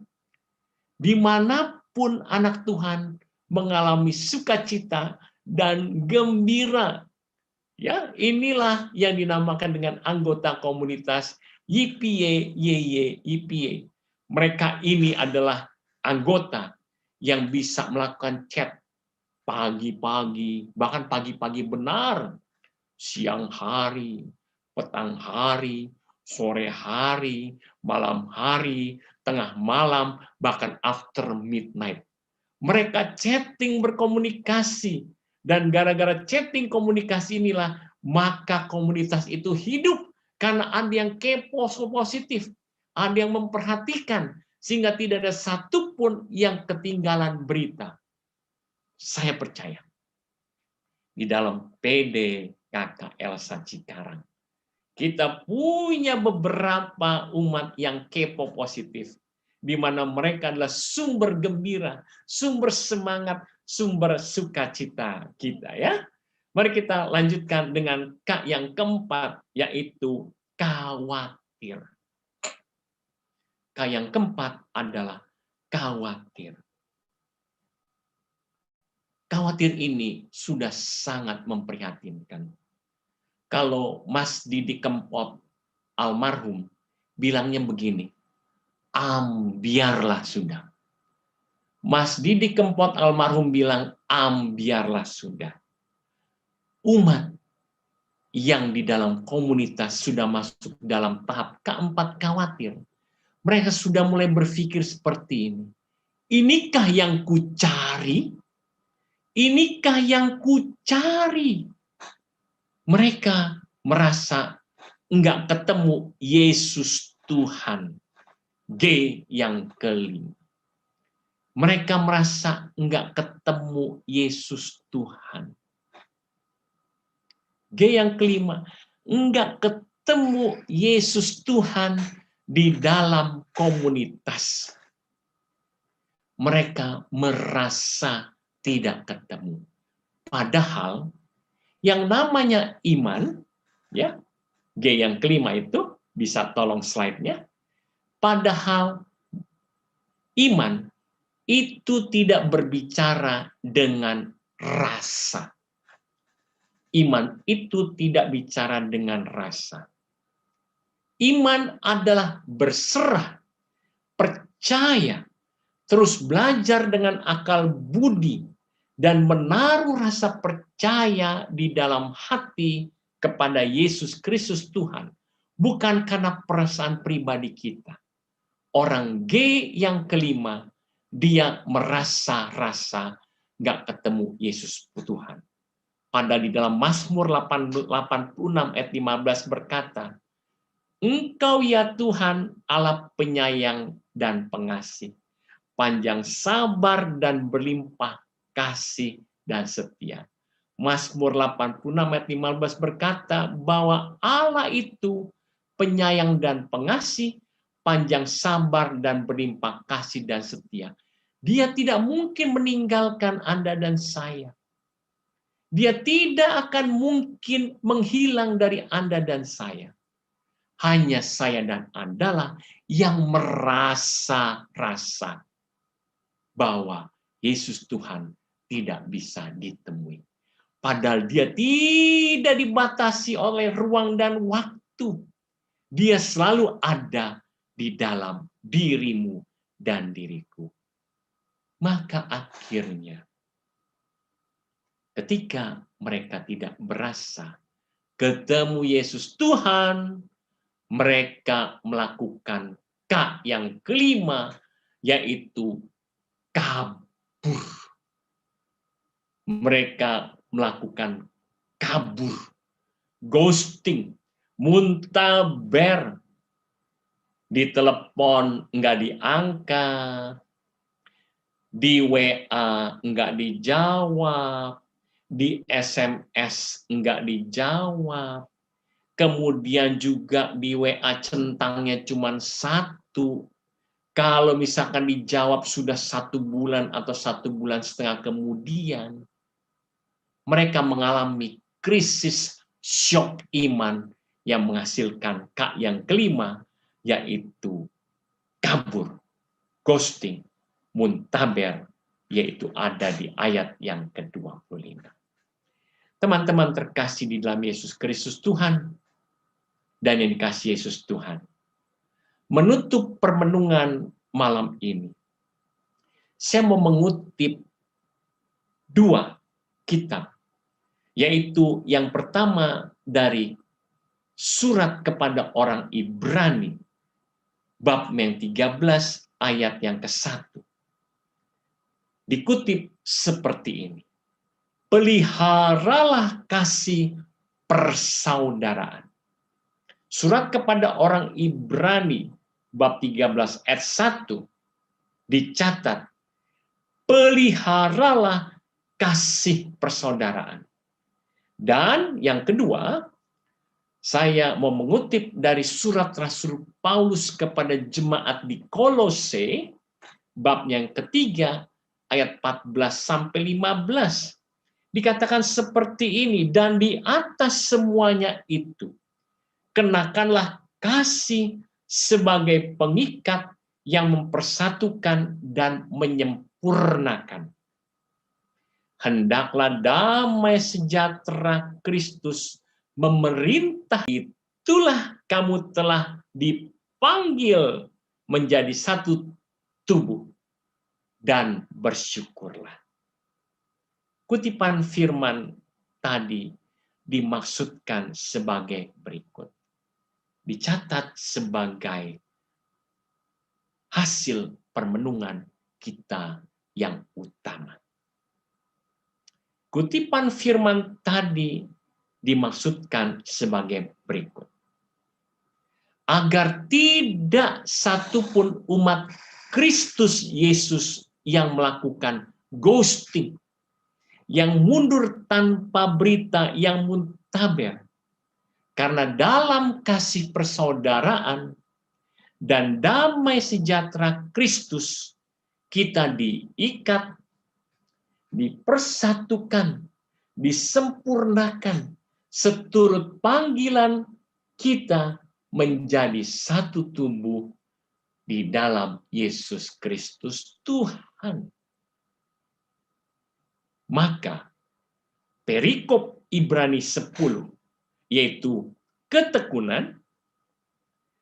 A: Dimanapun anak Tuhan mengalami sukacita dan gembira. Ya, inilah yang dinamakan dengan anggota komunitas YPY. Mereka ini adalah anggota yang bisa melakukan chat pagi-pagi, bahkan pagi-pagi benar, siang hari, petang hari, sore hari, malam hari, tengah malam, bahkan after midnight. Mereka chatting berkomunikasi, dan gara-gara chatting komunikasi inilah, maka komunitas itu hidup, karena ada yang kepo positif, ada yang memperhatikan, sehingga tidak ada satupun yang ketinggalan berita. Saya percaya, di dalam PD KKL Cikarang, kita punya beberapa umat yang kepo positif, di mana mereka adalah sumber gembira, sumber semangat, sumber sukacita kita, ya. Mari kita lanjutkan dengan K yang keempat, yaitu khawatir. K yang keempat adalah khawatir. Khawatir ini sudah sangat memprihatinkan. Kalau Mas Didi Kempot almarhum bilangnya begini, biarlah sudah. Mas Didi Kempot almarhum bilang, biarlah sudah. Umat yang di dalam komunitas sudah masuk dalam tahap keempat khawatir. Mereka sudah mulai berpikir seperti ini. Inikah yang kucari? Inikah yang kucari? Mereka merasa enggak ketemu Yesus Tuhan. G yang kelima. Mereka merasa enggak ketemu Yesus Tuhan. G yang kelima, enggak ketemu Yesus Tuhan di dalam komunitas. Mereka merasa tidak ketemu. Padahal yang namanya iman, ya, G yang kelima itu, bisa tolong slide-nya. Padahal iman itu tidak berbicara dengan rasa. Iman itu tidak bicara dengan rasa. Iman adalah berserah, percaya, terus belajar dengan akal budi, dan menaruh rasa percaya di dalam hati kepada Yesus Kristus Tuhan, bukan karena perasaan pribadi kita. Orang G yang kelima, dia merasa-rasa nggak ketemu Yesus Tuhan. Padahal di dalam Mazmur 86 ayat 15 berkata, Engkau ya Tuhan Allah penyayang dan pengasih, panjang sabar dan berlimpah kasih dan setia. Mazmur 86 ayat 15 berkata bahwa Allah itu penyayang dan pengasih, panjang sabar dan berlimpah kasih dan setia. Dia tidak mungkin meninggalkan Anda dan saya. Dia tidak akan mungkin menghilang dari Anda dan saya. Hanya saya dan Anda lah yang merasa-rasa bahwa Yesus Tuhan tidak bisa ditemui. Padahal dia tidak dibatasi oleh ruang dan waktu. Dia selalu ada di dalam dirimu dan diriku. Maka akhirnya, ketika mereka tidak berasa ketemu Yesus Tuhan, mereka melakukan K yang kelima, yaitu kabur. Mereka melakukan kabur, ghosting, muntaber, ditelepon enggak diangkat, di WA enggak dijawab, di SMS enggak dijawab, kemudian juga di WA centangnya cuma 1. Kalau misalkan dijawab sudah 1 bulan atau 1,5 bulan kemudian, mereka mengalami krisis syok iman yang menghasilkan K yang kelima, yaitu kabur, ghosting, muntaber, yaitu ada di ayat yang ke-25. Teman-teman terkasih di dalam Yesus Kristus Tuhan, dan yang dikasih Yesus Tuhan. Menutup permenungan malam ini, saya mau mengutip 2 kitab, yaitu yang pertama dari surat kepada orang Ibrani, bab yang 13 ayat yang ke-1. Dikutip seperti ini. Peliharalah kasih persaudaraan. Surat kepada orang Ibrani, bab 13 ayat 1, dicatat, peliharalah kasih persaudaraan. Dan yang kedua, saya mau mengutip dari surat Rasul Paulus kepada jemaat di Kolose, bab yang ketiga, ayat 14-15. Dikatakan seperti ini, dan di atas semuanya itu, kenakanlah kasih sebagai pengikat yang mempersatukan dan menyempurnakan. Hendaklah damai sejahtera Kristus memerintah. Itulah kamu telah dipanggil menjadi satu tubuh, dan bersyukurlah. Kutipan firman tadi dimaksudkan sebagai berikut. Dicatat sebagai hasil permenungan kita yang utama. Kutipan firman tadi dimaksudkan sebagai berikut. Agar tidak satupun umat Kristus Yesus yang melakukan ghosting, yang mundur tanpa berita, yang muntaber. Karena dalam kasih persaudaraan dan damai sejahtera Kristus, kita diikat, dipersatukan, disempurnakan, seturut panggilan kita menjadi satu tubuh di dalam Yesus Kristus Tuhan. Maka perikop Ibrani 10, yaitu ketekunan,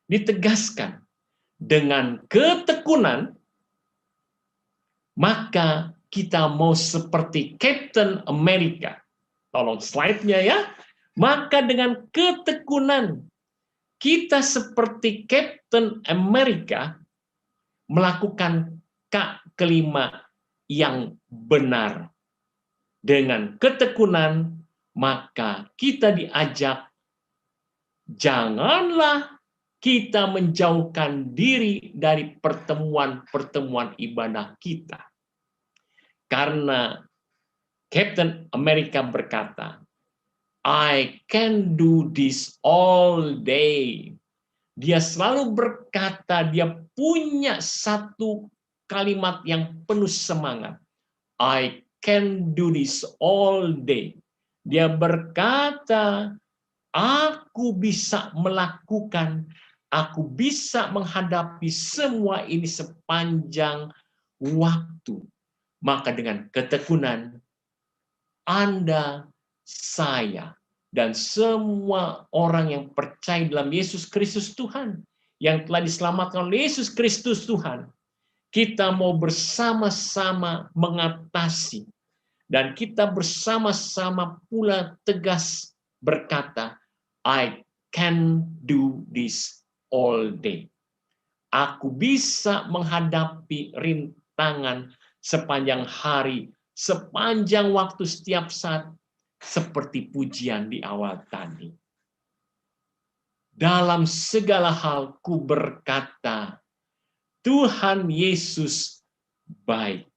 A: ditegaskan dengan ketekunan, maka kita mau seperti Captain America. Tolong slide-nya ya. Maka dengan ketekunan, kita seperti Captain America melakukan kelima yang benar. Dengan ketekunan, maka kita diajak, janganlah kita menjauhkan diri dari pertemuan-pertemuan ibadah kita. Karena Captain America berkata, I can do this all day. Dia selalu berkata, dia punya satu kalimat yang penuh semangat. I can do this all day. Dia berkata, aku bisa melakukan, aku bisa menghadapi semua ini sepanjang waktu. Maka dengan ketekunan, Anda, saya, dan semua orang yang percaya dalam Yesus Kristus Tuhan, yang telah diselamatkan oleh Yesus Kristus Tuhan, kita mau bersama-sama mengatasi, dan kita bersama-sama pula tegas berkata, I can do this all day. Aku bisa menghadapi rintangan sepanjang hari, sepanjang waktu, setiap saat, seperti pujian di awal tadi. Dalam segala hal ku berkata, Tuhan Yesus baik.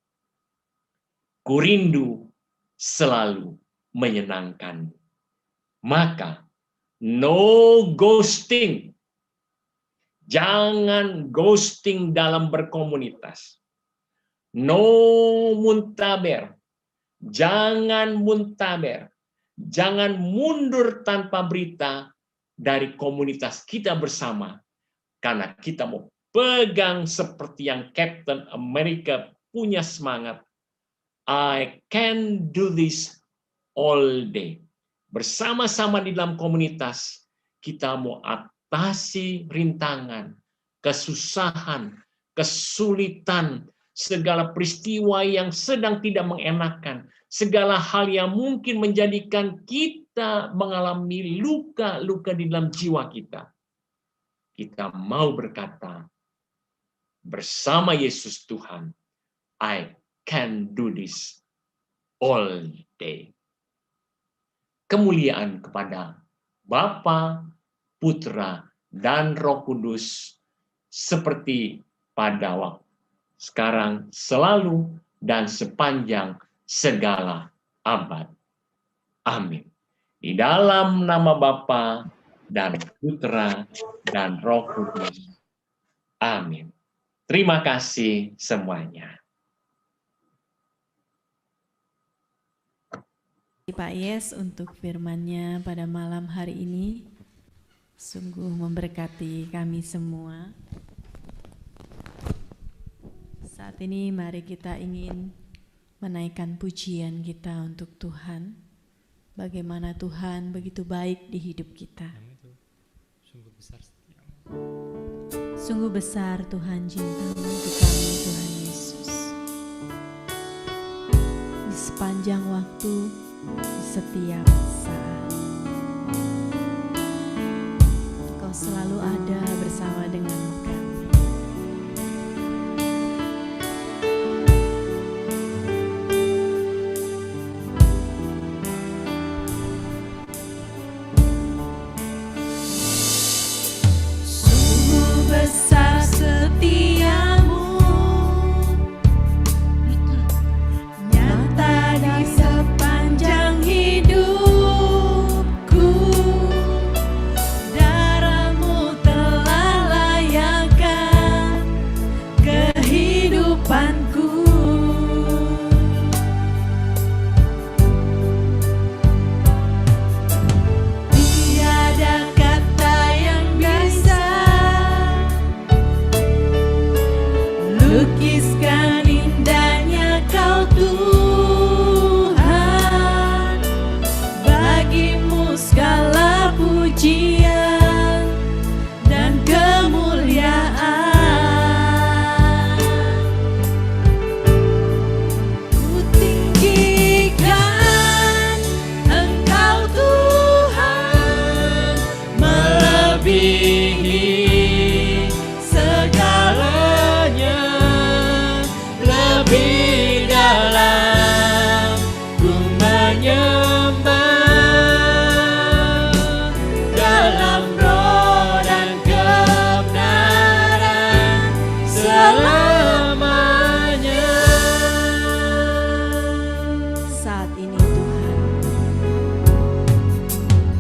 A: Ku rindu selalu menyenangkan. Maka, no ghosting. Jangan ghosting dalam berkomunitas. No muntaber. Jangan muntaber. Jangan mundur tanpa berita dari komunitas kita bersama. Karena kita mau pegang seperti yang Captain America punya semangat. I can do this all day. Bersama-sama di dalam komunitas, kita mau atasi rintangan, kesusahan, kesulitan, segala peristiwa yang sedang tidak mengenakan, segala hal yang mungkin menjadikan kita mengalami luka-luka di dalam jiwa kita. Kita mau berkata, bersama Yesus Tuhan, I can do this all day. Kemuliaan kepada Bapa, Putra, dan Roh Kudus, seperti pada waktu sekarang, selalu, dan sepanjang segala abad. Amin. Di dalam nama Bapa dan Putra dan Roh Kudus. Amin. Terima kasih semuanya.
B: Pak Yes untuk firman-Nya pada malam hari ini. Sungguh memberkati kami semua. Saat ini mari kita ingin menaikkan pujian kita untuk Tuhan. Bagaimana Tuhan begitu baik di hidup kita.
L: Sungguh besar setiamu.
B: Sungguh besar Tuhan cintamu untuk kami Tuhan Yesus. Di sepanjang waktu, di setiap saat. Kau selalu ada bersama dengan kami.
J: Besar setiamu, nyata di sepanjang hidupku. Darahmu telah layakkan kehidupanku. Tiada kata yang bisa lukiskan indahnya Kau Tuhan. Bagimu segala pujian dan kemuliaan. Ku tinggikan Engkau Tuhan, melebihi segalanya. Lebih dalam ku menyembah, dalam roh dan kebenaran selamanya.
B: Saat ini Tuhan,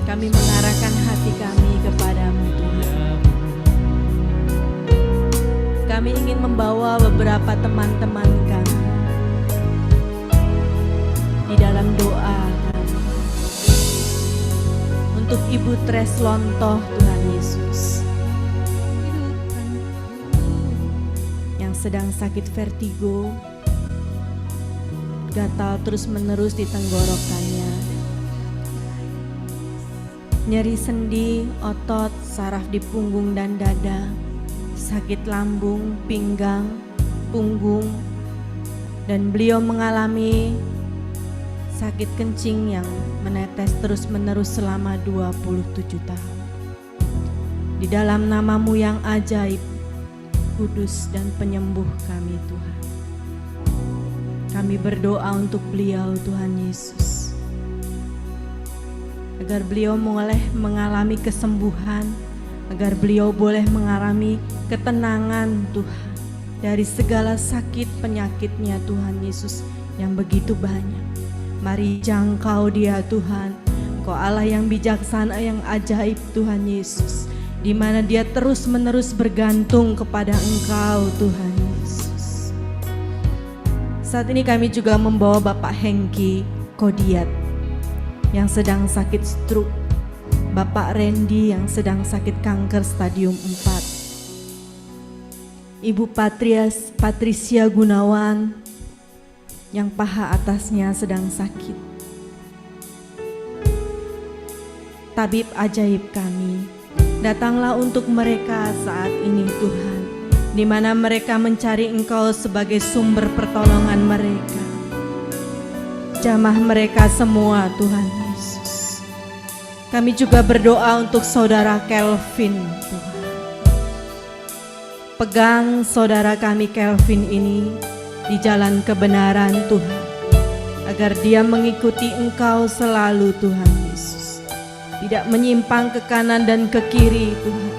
B: kami mengarahkan hati kami kepadamu Tuhan. Kami ingin membawa beberapa teman-teman kami di dalam doa kami untuk Ibu Treslontoh Tuhan Yesus yang sedang sakit vertigo, gatal terus-menerus di tenggorokannya, nyeri sendi, otot, saraf di punggung dan dada, sakit lambung, pinggang, punggung, dan beliau mengalami sakit kencing yang menetes terus-menerus selama 27 tahun. Di dalam nama-Mu yang ajaib, kudus dan penyembuh kami Tuhan, kami berdoa untuk beliau Tuhan Yesus, agar beliau boleh mengalami kesembuhan, agar beliau boleh mengalami ketenangan Tuhan dari segala sakit penyakitnya Tuhan Yesus yang begitu banyak. Mari jangkau dia Tuhan, Engkau Allah yang bijaksana yang ajaib Tuhan Yesus, di mana dia terus-menerus bergantung kepada Engkau Tuhan Yesus. Saat ini kami juga membawa Bapak Hengki Kodiat yang sedang sakit stroke, Bapak Randy yang sedang sakit kanker stadium 4, Ibu Patricia Gunawan yang paha atasnya sedang sakit. Tabib ajaib kami, datanglah untuk mereka saat ini Tuhan, di mana mereka mencari Engkau sebagai sumber pertolongan mereka. Jamah mereka semua Tuhan Yesus. Kami juga berdoa untuk saudara Kelvin Tuhan. Pegang saudara kami Kelvin ini di jalan kebenaran Tuhan, agar dia mengikuti Engkau selalu Tuhan Yesus. Tidak menyimpang ke kanan dan ke kiri Tuhan,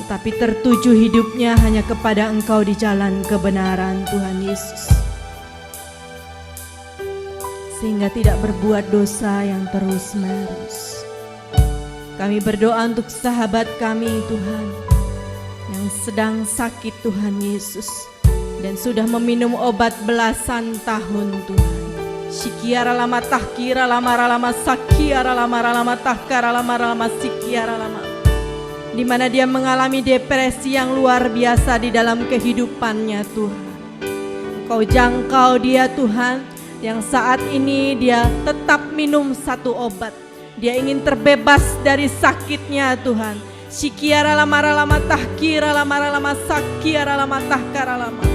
B: tetapi tertuju hidupnya hanya kepada Engkau di jalan kebenaran Tuhan Yesus, sehingga tidak berbuat dosa yang terus-menerus. Kami berdoa untuk sahabat kami Tuhan yang sedang sakit Tuhan Yesus dan sudah meminum obat belasan tahun Tuhan. Shikiara lama tahkira lama ralama sakiara lama ralama tahkara lama ralama sikiara lama, di mana dia mengalami depresi yang luar biasa di dalam kehidupannya Tuhan.
I: Kau jangkau dia Tuhan, yang saat ini dia tetap minum satu obat. Dia ingin terbebas dari sakitnya Tuhan. Sikiara lama tahkira lama sakiara lama tahkara lama.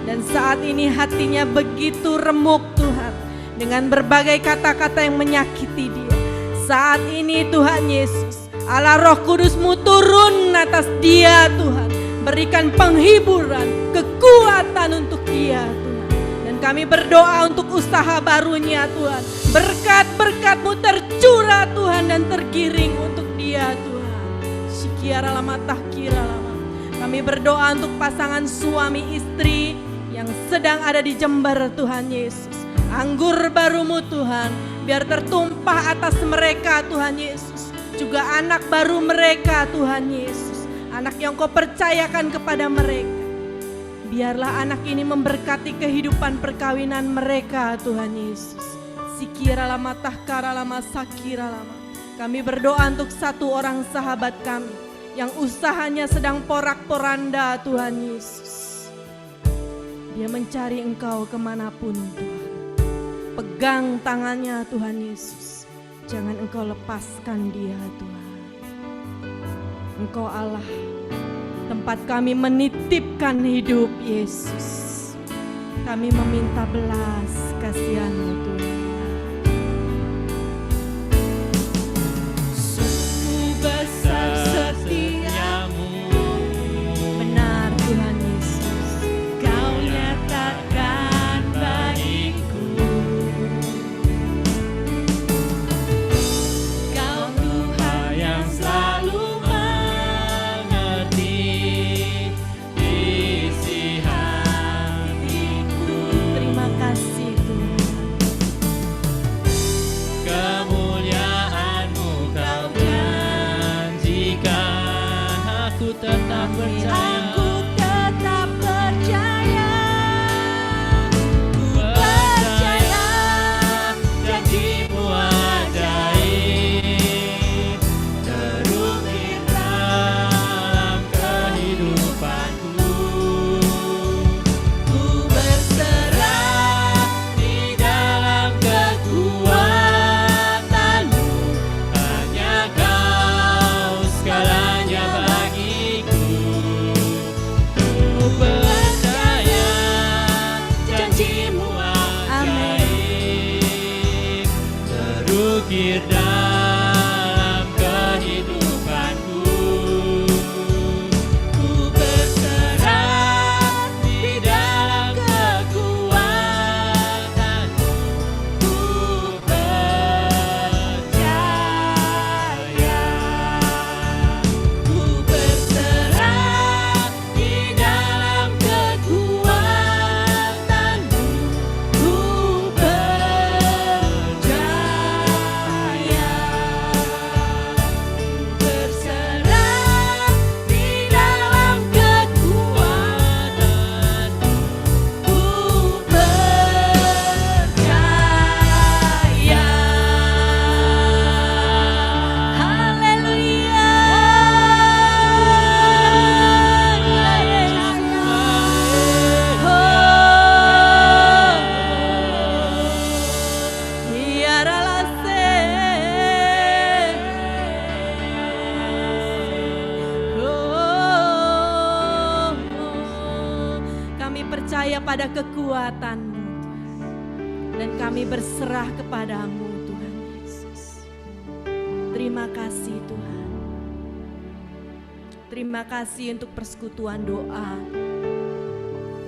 I: Dan saat ini hatinya begitu remuk Tuhan, dengan berbagai kata-kata yang menyakiti dia. Saat ini Tuhan Yesus, Allah Roh Kudus-Mu turun atas dia Tuhan. Berikan penghiburan, kekuatan untuk dia Tuhan. Dan kami berdoa untuk usaha barunya Tuhan. Berkat-berkat-Mu tercurah Tuhan dan tergiring untuk dia Tuhan. Sikiara lama tahkira lama. Kami berdoa untuk pasangan suami istri yang sedang ada di Jember Tuhan Yesus. Anggur baru-Mu Tuhan, biar tertumpah atas mereka Tuhan Yesus. Juga anak baru mereka Tuhan Yesus. Anak yang Kau percayakan kepada mereka. Biarlah anak ini memberkati kehidupan perkawinan mereka Tuhan Yesus. Sikira lama tahkara lama sakira lama. Kami berdoa untuk satu orang sahabat kami yang usahanya sedang porak-poranda Tuhan Yesus. Dia mencari Engkau kemanapun Tuhan. Pegang tangannya Tuhan Yesus. Jangan Engkau lepaskan dia Tuhan. Engkau Allah, tempat kami menitipkan hidup Yesus. Kami meminta belas kasihan-Mu Tuhan.
J: Sungguh besar setiamu,
I: benar Tuhan Yesus.
J: Kau nyatakan bagiku. Kau Tuhan yang selalu
I: pada kekuatan-Mu dan kami berserah kepada-Mu Tuhan Yesus. Terima kasih Tuhan. Terima kasih untuk persekutuan doa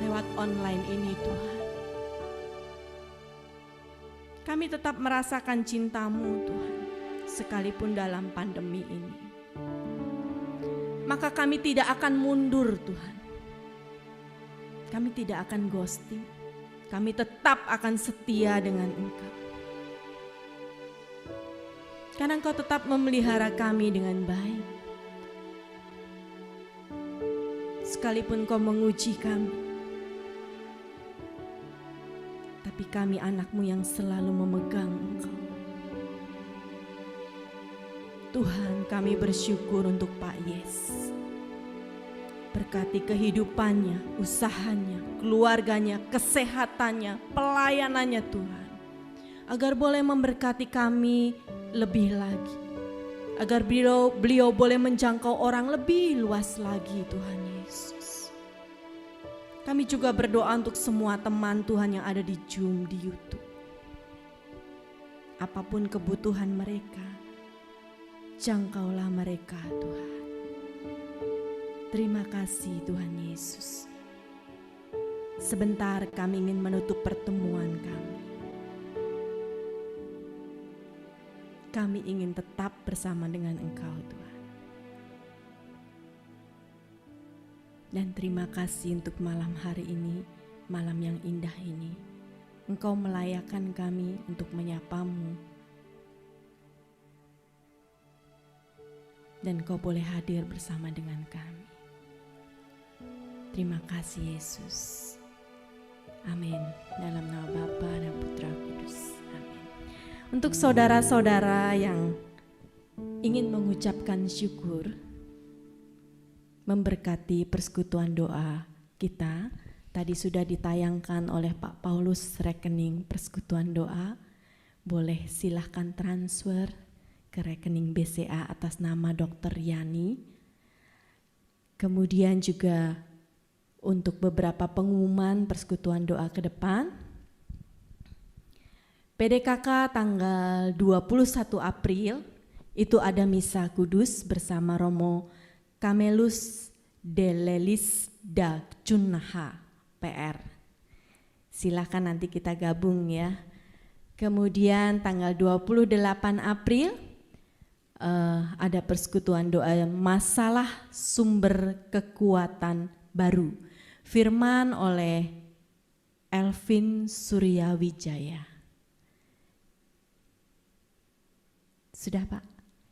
I: lewat online ini Tuhan. Kami tetap merasakan cinta-Mu Tuhan, sekalipun dalam pandemi ini. Maka kami tidak akan mundur Tuhan. Kami tidak akan ghosting. Kami tetap akan setia dengan Engkau. Karena Engkau tetap memelihara kami dengan baik. Sekalipun Kau menguji kami, tapi kami anak-Mu yang selalu memegang Engkau. Tuhan, kami bersyukur untuk Pak Yes. Berkati kehidupannya, usahanya, keluarganya, kesehatannya, pelayanannya Tuhan. Agar boleh memberkati kami lebih lagi. Agar beliau boleh menjangkau orang lebih luas lagi Tuhan Yesus. Kami juga berdoa untuk semua teman Tuhan yang ada di Zoom, di YouTube. Apapun kebutuhan mereka, jangkaulah mereka Tuhan. Terima kasih Tuhan Yesus. Sebentar kami ingin menutup pertemuan kami. Kami ingin tetap bersama dengan Engkau Tuhan. Dan terima kasih untuk malam hari ini, malam yang indah ini. Engkau melayakkan kami untuk menyapa-Mu. Dan Kau boleh hadir bersama dengan kami. Terima kasih Yesus. Amin. Dalam nama Bapa dan Putra Kudus. Amin. Untuk saudara-saudara yang ingin mengucapkan syukur, memberkati persekutuan doa kita, tadi sudah ditayangkan oleh Pak Paulus rekening persekutuan doa. Boleh silahkan transfer ke rekening BCA atas nama Dr. Yani. Kemudian juga untuk beberapa pengumuman persekutuan doa ke depan. PDKK tanggal 21 April itu ada misa kudus bersama Romo Kamelus Delelis da Cunnaha PR. Silakan nanti kita gabung ya. Kemudian tanggal 28 April ada persekutuan doa masalah sumber kekuatan baru. Firman oleh Elvin Suryawijaya. Sudah Pak?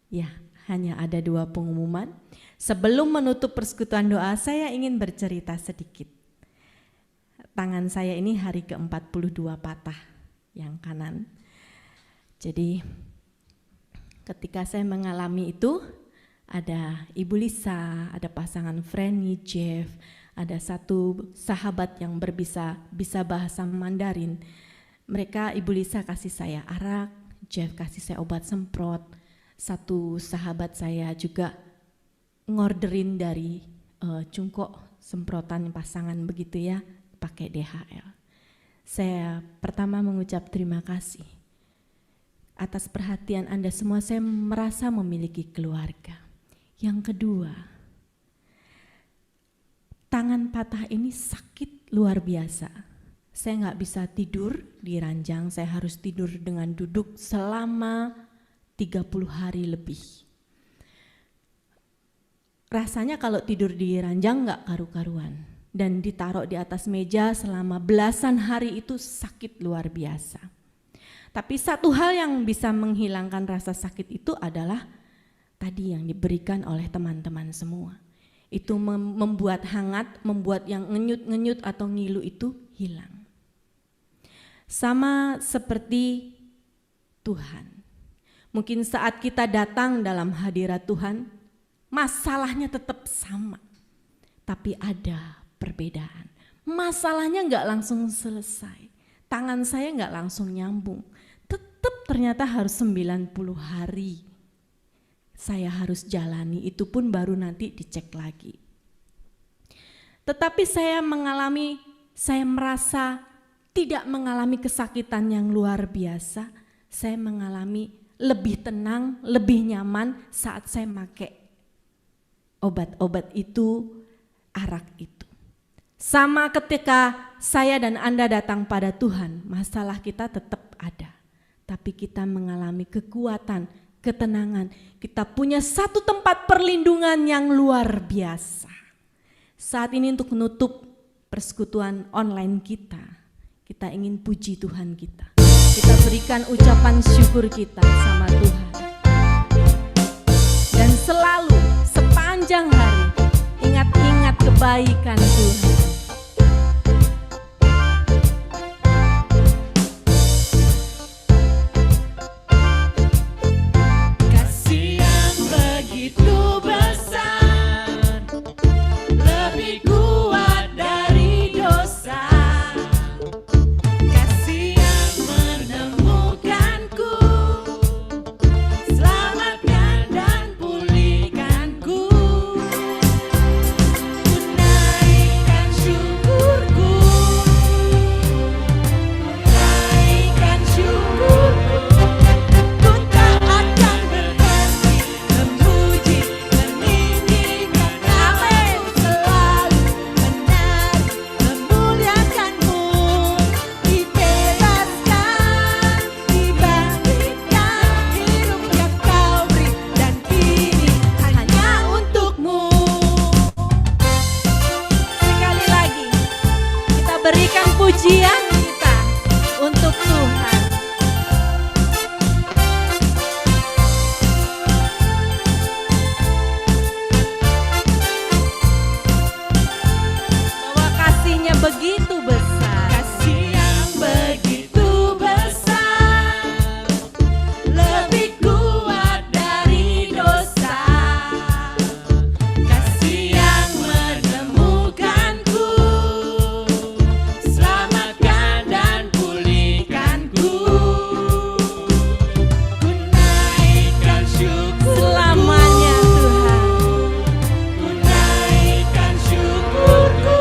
I: Ya, hanya ada 2 pengumuman. Sebelum menutup persekutuan doa, saya ingin bercerita sedikit. Tangan saya ini hari ke-42 patah, yang kanan. Jadi ketika saya mengalami itu, ada Ibu Lisa, ada pasangan Franny, Jeff, ada satu sahabat yang bisa bahasa Mandarin. Mereka, Ibu Lisa kasih saya arak, Jeff kasih saya obat semprot. Satu sahabat saya juga ngorderin dari cungkok semprotan pasangan begitu ya, pakai DHL. Saya pertama mengucap terima kasih atas perhatian Anda semua. Saya merasa memiliki keluarga. Yang kedua, tangan patah ini sakit luar biasa. Saya nggak bisa tidur di ranjang, saya harus tidur dengan duduk selama 30 hari lebih. Rasanya kalau tidur di ranjang nggak karu-karuan. Dan ditaruh di atas meja selama belasan hari itu sakit luar biasa. Tapi satu hal yang bisa menghilangkan rasa sakit itu adalah tadi yang diberikan oleh teman-teman semua. Itu membuat hangat, membuat yang ngenyut-ngenyut atau ngilu itu hilang. Sama seperti Tuhan. Mungkin saat kita datang dalam hadirat Tuhan, masalahnya tetap sama. Tapi ada perbedaan. Masalahnya enggak langsung selesai. Tangan saya enggak langsung nyambung. Tetap ternyata harus 90 hari. Saya harus jalani, itu pun baru nanti dicek lagi. Tetapi saya merasa tidak mengalami kesakitan yang luar biasa. Saya mengalami lebih tenang, lebih nyaman saat saya pakai obat-obat itu, arak itu. Sama ketika saya dan Anda datang pada Tuhan, masalah kita tetap ada. Tapi kita mengalami kekuatan, ketenangan. Kita punya satu tempat perlindungan yang luar biasa. Saat ini untuk menutup persekutuan online kita ingin puji Tuhan kita. Kita berikan ucapan syukur kita sama Tuhan. Dan selalu sepanjang hari ingat-ingat kebaikan Tuhan.
J: Kasih yang begitu besar, lebih
I: nyanyikan pujian kita untuk Tuhan. Bahwa kasih-Nya begitu besar.
J: Kasih yang begitu besar, lebih kuat dari dosa. Kasih yang menemukanku, selamatkan dan pulihkanku. Ku naikkan syukur
I: Selamanya Tuhan.
J: ku naikkan syukurku.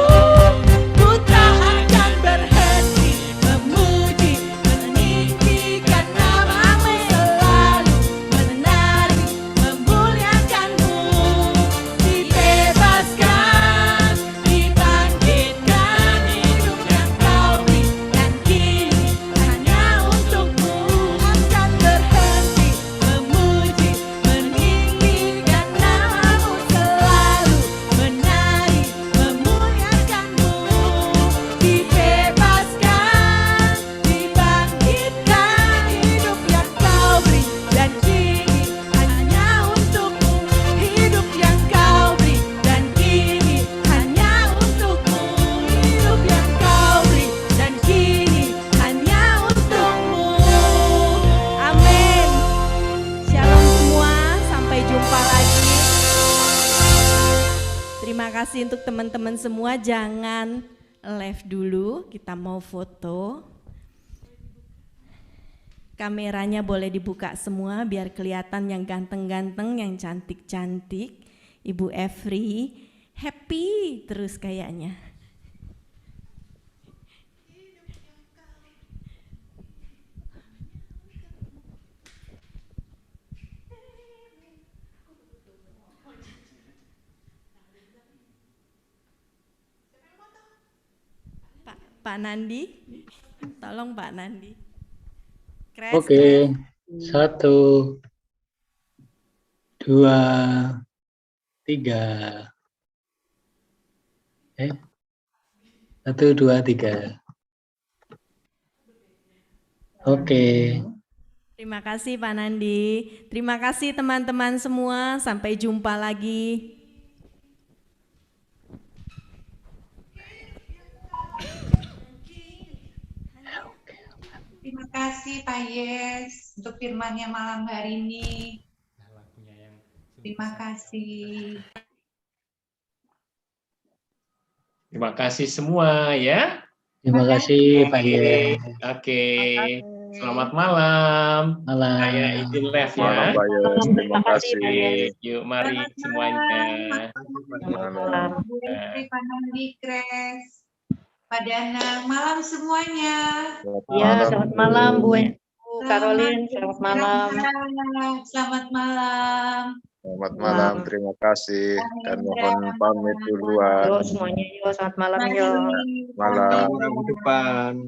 J: Ku tak akan berhenti memuji, meninggikan nama-Mu, selalu menari, memuliakan-Mu. Dibebaskan, dibangkitkan, hidup yang Kau beri, dan kini hanya untuk-Mu. Akan berhenti memuji, meninggikan nama-Mu, selalu menari, memuliakan-Mu. Dibebaskan, dibangkitkan, hidup yang Kau beri, dan kini hanya untuk-Mu. Hidup yang Kau beri, dan kini hanya untuk-Mu. Hidup yang Kau beri, dan kini hanya untuk-Mu.
I: Amin. Shalom semua, sampai jumpa lagi. Terima kasih untuk teman-teman semua, jangan live dulu, kita mau foto. Kameranya boleh dibuka semua biar kelihatan yang ganteng-ganteng, yang cantik-cantik. Ibu Evri, happy terus kayaknya. Pak Nandi, tolong Pak Nandi. Kres,
E: Oke, 1, 2, 3. 1, 2, 3. Oke.
I: Terima kasih Pak Nandi. Terima kasih teman-teman semua. Sampai jumpa lagi.
C: Terima kasih Pak Yes untuk firman-Nya malam hari ini. Terima kasih.
A: Terima kasih semua ya.
E: Terima kasih Pak Yes.
A: Oke. Selamat malam.
E: Malam.
A: Saya izin live ya.
G: Malam Pak Yes, terima kasih.
A: Yuk mari semuanya.
C: Bu Estri, Pak Nandi, Kres, Pak Danang, malam semuanya.
D: Ya, selamat malam Bu Caroline, selamat malam.
C: Selamat malam.
G: Selamat malam, terima kasih. Dan mohon pamit duluan.
D: Yo semuanya, yo selamat malam yo.
G: Malam.
N: Minggu depan.